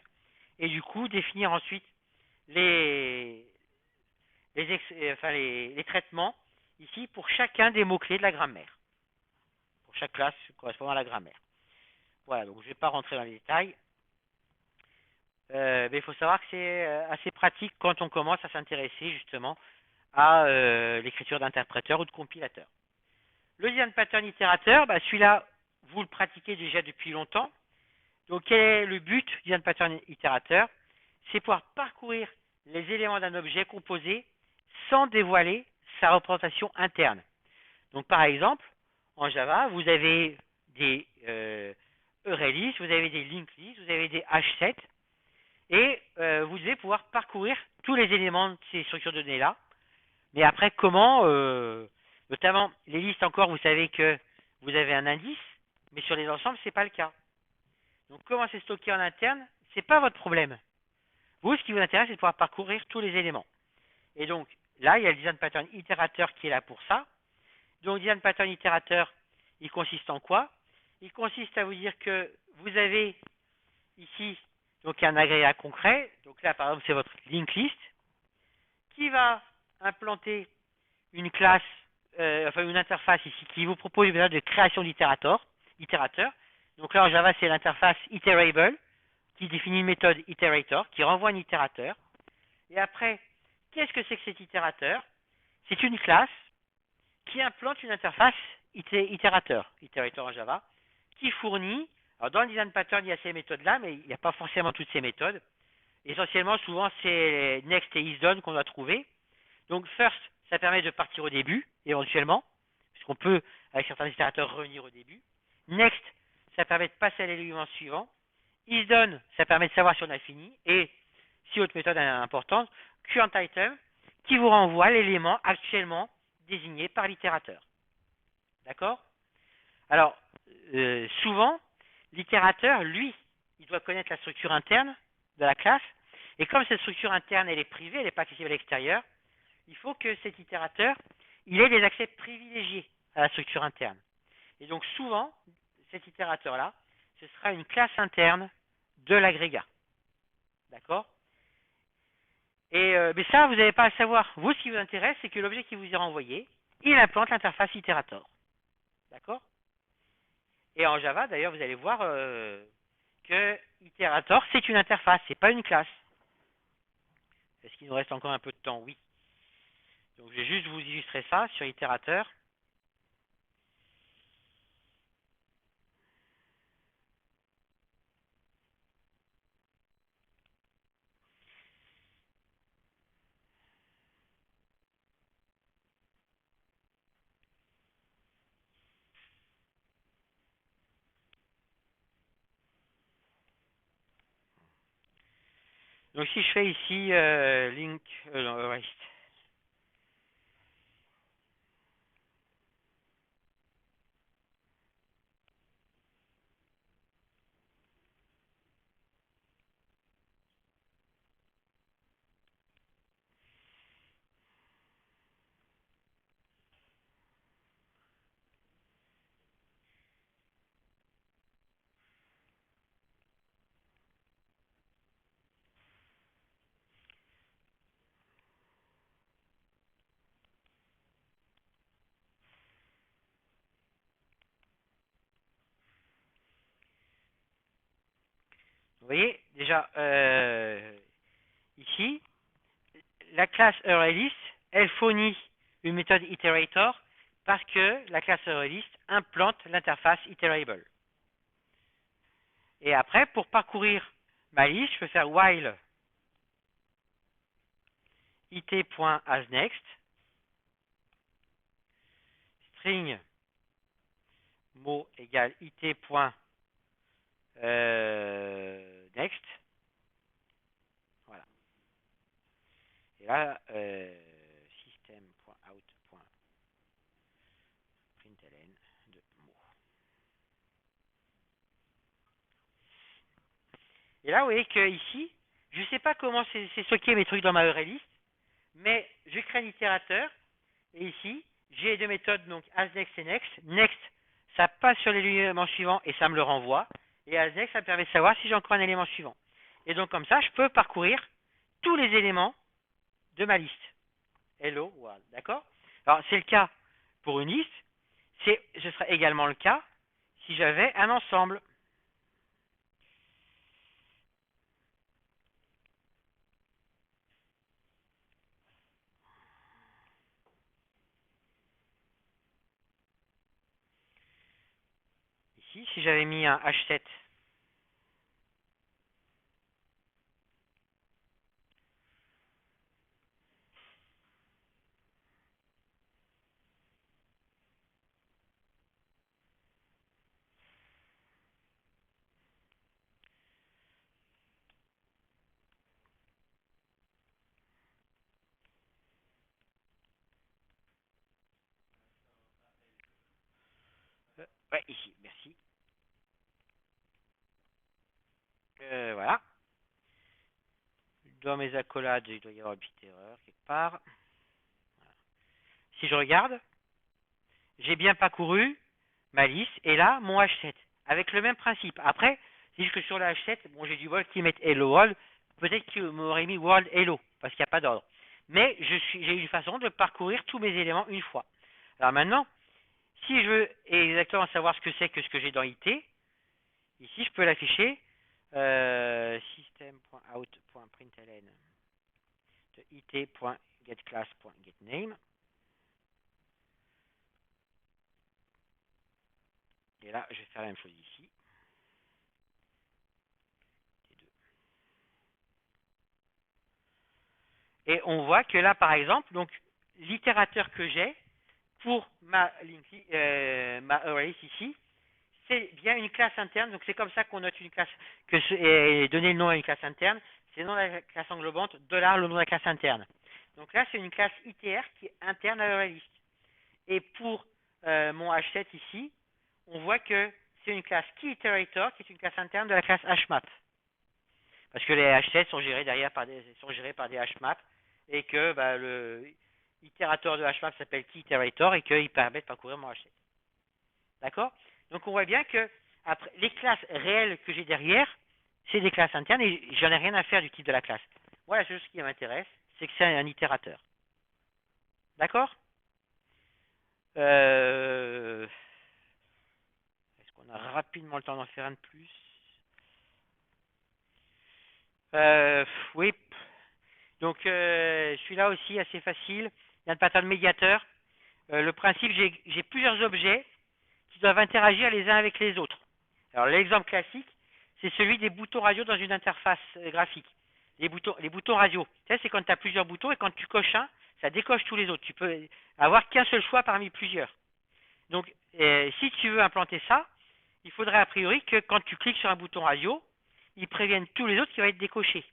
et du coup, définir ensuite les traitements ici pour chacun des mots-clés de la grammaire, pour chaque classe correspondant à la grammaire. Voilà, donc je ne vais pas rentrer dans les détails. Mais il faut savoir que c'est assez pratique quand on commence à s'intéresser justement à l'écriture d'interpréteurs ou de compilateurs. Le design pattern itérateur, bah, celui-là, vous le pratiquez déjà depuis longtemps. Donc, quel est le but du design pattern itérateur? C'est pouvoir parcourir les éléments d'un objet composé sans dévoiler sa représentation interne. Donc, par exemple, en Java, vous avez des array lists, vous avez des linked lists, vous avez des H7, et vous devez pouvoir parcourir tous les éléments de ces structures de données-là. Mais après, comment notamment, les listes encore, vous savez que vous avez un indice, mais sur les ensembles, ce n'est pas le cas. Donc, comment c'est stocké en interne, ce n'est pas votre problème. Vous, ce qui vous intéresse, c'est de pouvoir parcourir tous les éléments. Et donc, là, il y a le design pattern itérateur qui est là pour ça. Donc, le design pattern itérateur, il consiste en quoi? Il consiste à vous dire que vous avez ici donc un agrégat concret. Donc là, par exemple, c'est votre linked list qui va implanter une classe, enfin une interface ici qui vous propose une méthode de création d'itérateur. Donc là, en Java, c'est l'interface iterable qui définit une méthode iterator qui renvoie un itérateur. Et après, qu'est-ce que c'est que cet itérateur? C'est une classe qui implante une interface itérateur en Java, qui fournit, alors dans le design pattern, il y a ces méthodes-là, mais il n'y a pas forcément toutes ces méthodes. Essentiellement, souvent, c'est next et isDone qu'on doit trouver. Donc, first, ça permet de partir au début, éventuellement, puisqu'on peut, avec certains itérateurs, revenir au début. Next, ça permet de passer à l'élément suivant. IsDone, ça permet de savoir si on a fini. Et, si autre méthode est importante, currentItem, qui vous renvoie l'élément actuellement désigné par l'itérateur. D'accord? Alors, souvent, l'itérateur, lui, il doit connaître la structure interne de la classe. Et comme cette structure interne, elle est privée, elle n'est pas accessible à l'extérieur, il faut que cet itérateur, il ait des accès privilégiés à la structure interne. Et donc, souvent, cet itérateur-là, ce sera une classe interne de l'agrégat. D'accord? Et mais ça, vous n'avez pas à savoir. Vous, ce qui vous intéresse, c'est que l'objet qui vous est renvoyé, il implante l'interface itérator. D'accord? Et en Java, d'ailleurs, vous allez voir que itérator, c'est une interface, c'est pas une classe. Est-ce qu'il nous reste encore un peu de temps? Oui. Donc, je vais juste vous illustrer ça sur itérateur. Donc, si je fais ici link rest. Vous voyez, déjà, ici, la classe ArrayList, elle fournit une méthode iterator parce que la classe ArrayList implante l'interface iterable. Et après, pour parcourir ma liste, je peux faire while it.asNext, string mot égale it.next. Voilà. Et là, system.out.println de mot. Et là, vous voyez que ici, je ne sais pas comment c'est stocké mes trucs dans ma ArrayList, mais je crée un itérateur, et ici, j'ai deux méthodes, donc asNext et next. Next, ça passe sur l'élément suivant et ça me le renvoie. Et asNext, ça me permet de savoir si j'ai encore un élément suivant. Et donc, comme ça, je peux parcourir tous les éléments de ma liste. Hello world, d'accord? Alors, c'est le cas pour une liste. Ce serait également le cas si j'avais un ensemble. ici, si j'avais mis un H7. Ouais, ici, merci. Voilà. Dans mes accolades, il doit y avoir une petite erreur quelque part. Si je regarde, j'ai bien parcouru ma liste et là, mon H7. Avec le même principe. Après, c'est juste que sur le H7, bon, j'ai du Ultimate Hello World. Peut-être qu'il m'aurait mis World Hello, parce qu'il n'y a pas d'ordre. Mais j'ai une façon de parcourir tous mes éléments une fois. Alors maintenant, si je veux exactement savoir ce que c'est que ce que j'ai dans IT, ici, je peux l'afficher system.out.println de it.getClass.getName. Et là, je vais faire la même chose ici. Et on voit que là, par exemple, donc l'itérateur que j'ai pour ma array ici, c'est bien une classe interne. Donc c'est comme ça qu'on note une classe, et donner le nom à une classe interne. C'est le nom de la classe englobante, $, le nom de la classe interne. Donc là, c'est une classe ITR qui est interne à l'ArrayList. Et pour mon H7 ici, on voit que c'est une classe KeyIterator qui est une classe interne de la classe HMAP. Parce que les H7 sont gérés derrière par des HMAP et que le itérateur de HMAP s'appelle KeyIterator et qu'il permet de parcourir mon H7. D'accord? Donc on voit bien que après, les classes réelles que j'ai derrière, c'est des classes internes et j'en ai rien à faire du type de la classe. Moi, la seule chose qui m'intéresse, c'est que c'est un itérateur. D'accord? Est-ce qu'on a rapidement le temps d'en faire un de plus? Oui. Donc celui-là aussi assez facile. Il y a un pattern médiateur. Le principe, j'ai plusieurs objets qui doivent interagir les uns avec les autres. Alors l'exemple classique, c'est celui des boutons radio dans une interface graphique. Les boutons radio, c'est quand tu as plusieurs boutons et quand tu coches un, ça décoche tous les autres. Tu peux avoir qu'un seul choix parmi plusieurs. Donc si tu veux implanter ça, il faudrait a priori que quand tu cliques sur un bouton radio, il prévienne tous les autres qui vont être décochés.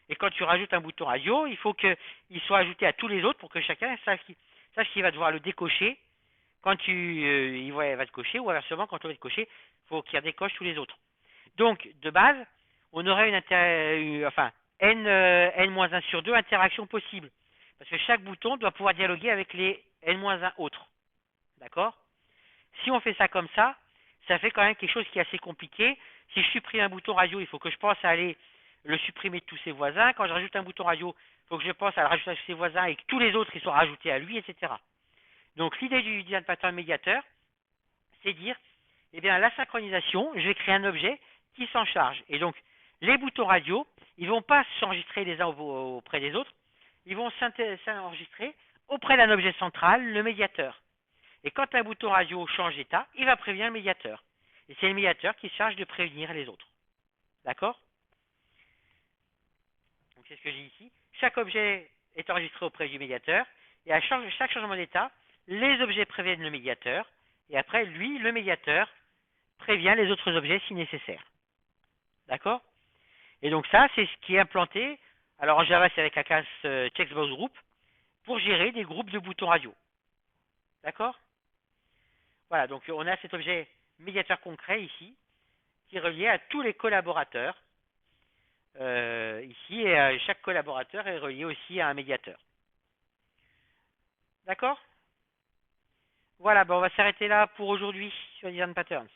Et quand tu rajoutes un bouton radio, il faut qu'il soit ajouté à tous les autres pour que chacun sache qu'il va devoir le décocher quand il va te cocher, ou inversement, quand on va te cocher, il faut qu'il décoche tous les autres. Donc, de base, on aurait n-1 sur 2 interactions possibles. Parce que chaque bouton doit pouvoir dialoguer avec les n-1 autres. D'accord? Si on fait ça comme ça fait quand même quelque chose qui est assez compliqué. Si je supprime un bouton radio, il faut que je pense à aller le supprimer de tous ses voisins. Quand je rajoute un bouton radio, il faut que je pense à le rajouter à ses voisins et que tous les autres ils soient rajoutés à lui, etc. Donc l'idée du design pattern médiateur, c'est dire, eh bien la synchronisation, je vais créer un objet qui s'en charge. Et donc les boutons radio, ils ne vont pas s'enregistrer les uns auprès des autres, ils vont s'enregistrer auprès d'un objet central, le médiateur. Et quand un bouton radio change d'état, il va prévenir le médiateur. Et c'est le médiateur qui se charge de prévenir les autres. D'accord? Donc c'est ce que j'ai ici. Chaque objet est enregistré auprès du médiateur. Et à chaque changement d'état, les objets préviennent le médiateur. Et après, lui, le médiateur, prévient les autres objets si nécessaire. D'accord? Et donc ça, c'est ce qui est implanté. Alors en Java, c'est avec la classe checkbox group pour gérer des groupes de boutons radio. D'accord? Voilà, donc on a cet objet médiateur concret ici, qui est relié à tous les collaborateurs ici, et chaque collaborateur est relié aussi à un médiateur. D'accord? Voilà, on va s'arrêter là pour aujourd'hui sur Design Patterns.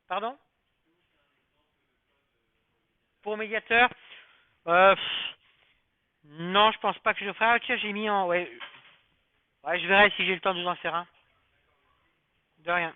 Pardon? Pour médiateur non, je pense pas que je le ferai. Ah, tiens, j'ai mis en... Ouais, je verrai si j'ai le temps de vous en faire un. De rien.